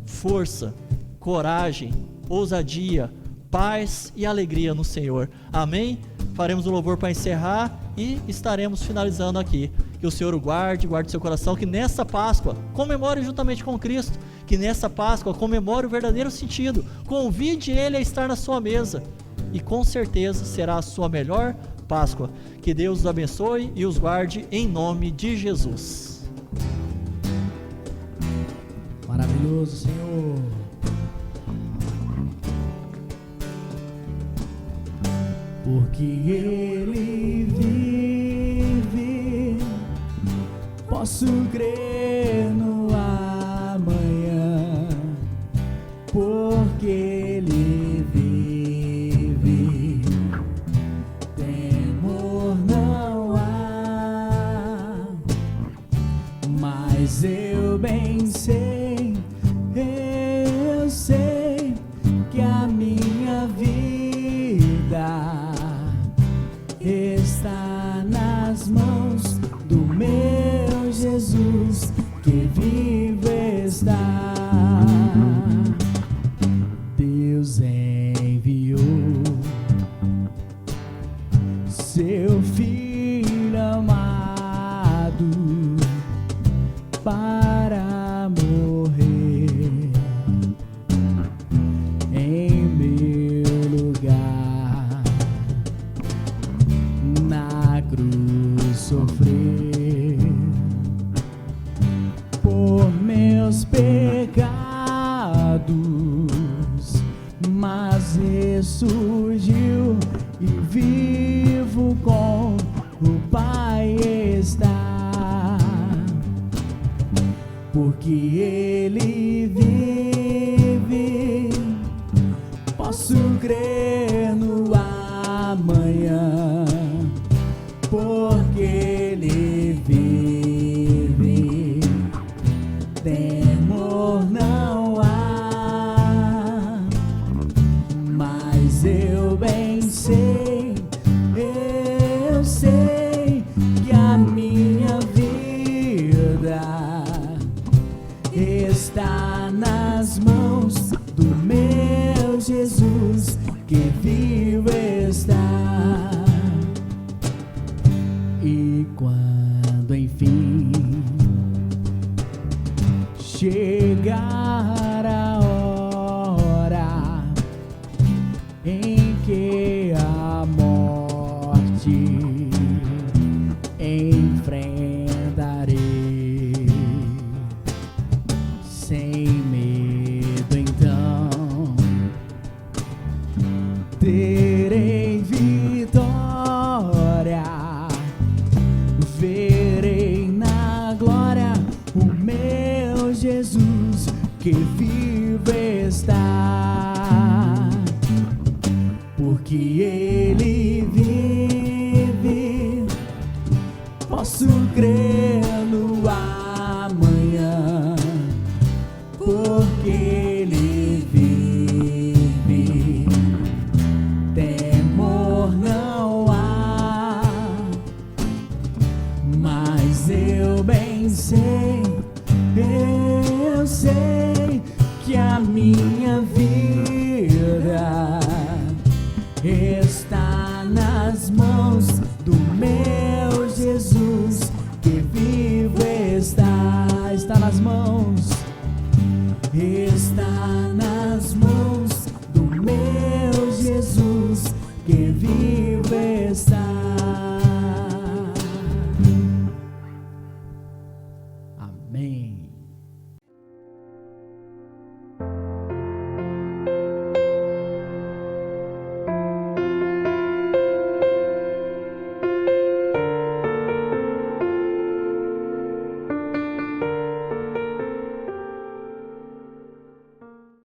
força, coragem, ousadia, paz e alegria no Senhor. Amém? faremos o louvor para encerrar e estaremos finalizando aqui. Que o Senhor o guarde seu coração, que nessa Páscoa comemore juntamente com Cristo, que nessa Páscoa comemore o verdadeiro sentido, convide Ele a estar na sua mesa, e com certeza será a sua melhor Páscoa. Que Deus os abençoe e os guarde em nome de Jesus. Maravilhoso, Senhor. Porque Ele vive, posso crer no amanhã. Porque Ele vive, temor não há. Mas eu bem sei, eu sei que a minha vida está nas mãos do meu Jesus, que vivo está. Deus enviou seu Filho amado para morrer em meu lugar, na cruz sofrer por meus pecados, mas ressurgiu e vivo com o Pai está. Porque Ele vive, posso crer no amanhã. Porque Ele vive, temor não há. Mas eu bem sei, eu sei que a minha vida está nas mãos do meu Jesus, que vivo está. E quando enfim chegar a hora em que a morte enfrentarei, sem medo então terei vitória, verei na glória o meu Jesus, que vivo está. Porque Ele vive, posso crer no amanhã. Porque Ele vive, temor não há. Mas eu bem sei, eu sei que a minha vida está nas mãos do meu Jesus, que vivo está. Está nas mãos, está nas mãos do meu Jesus, que vivo está. Amém.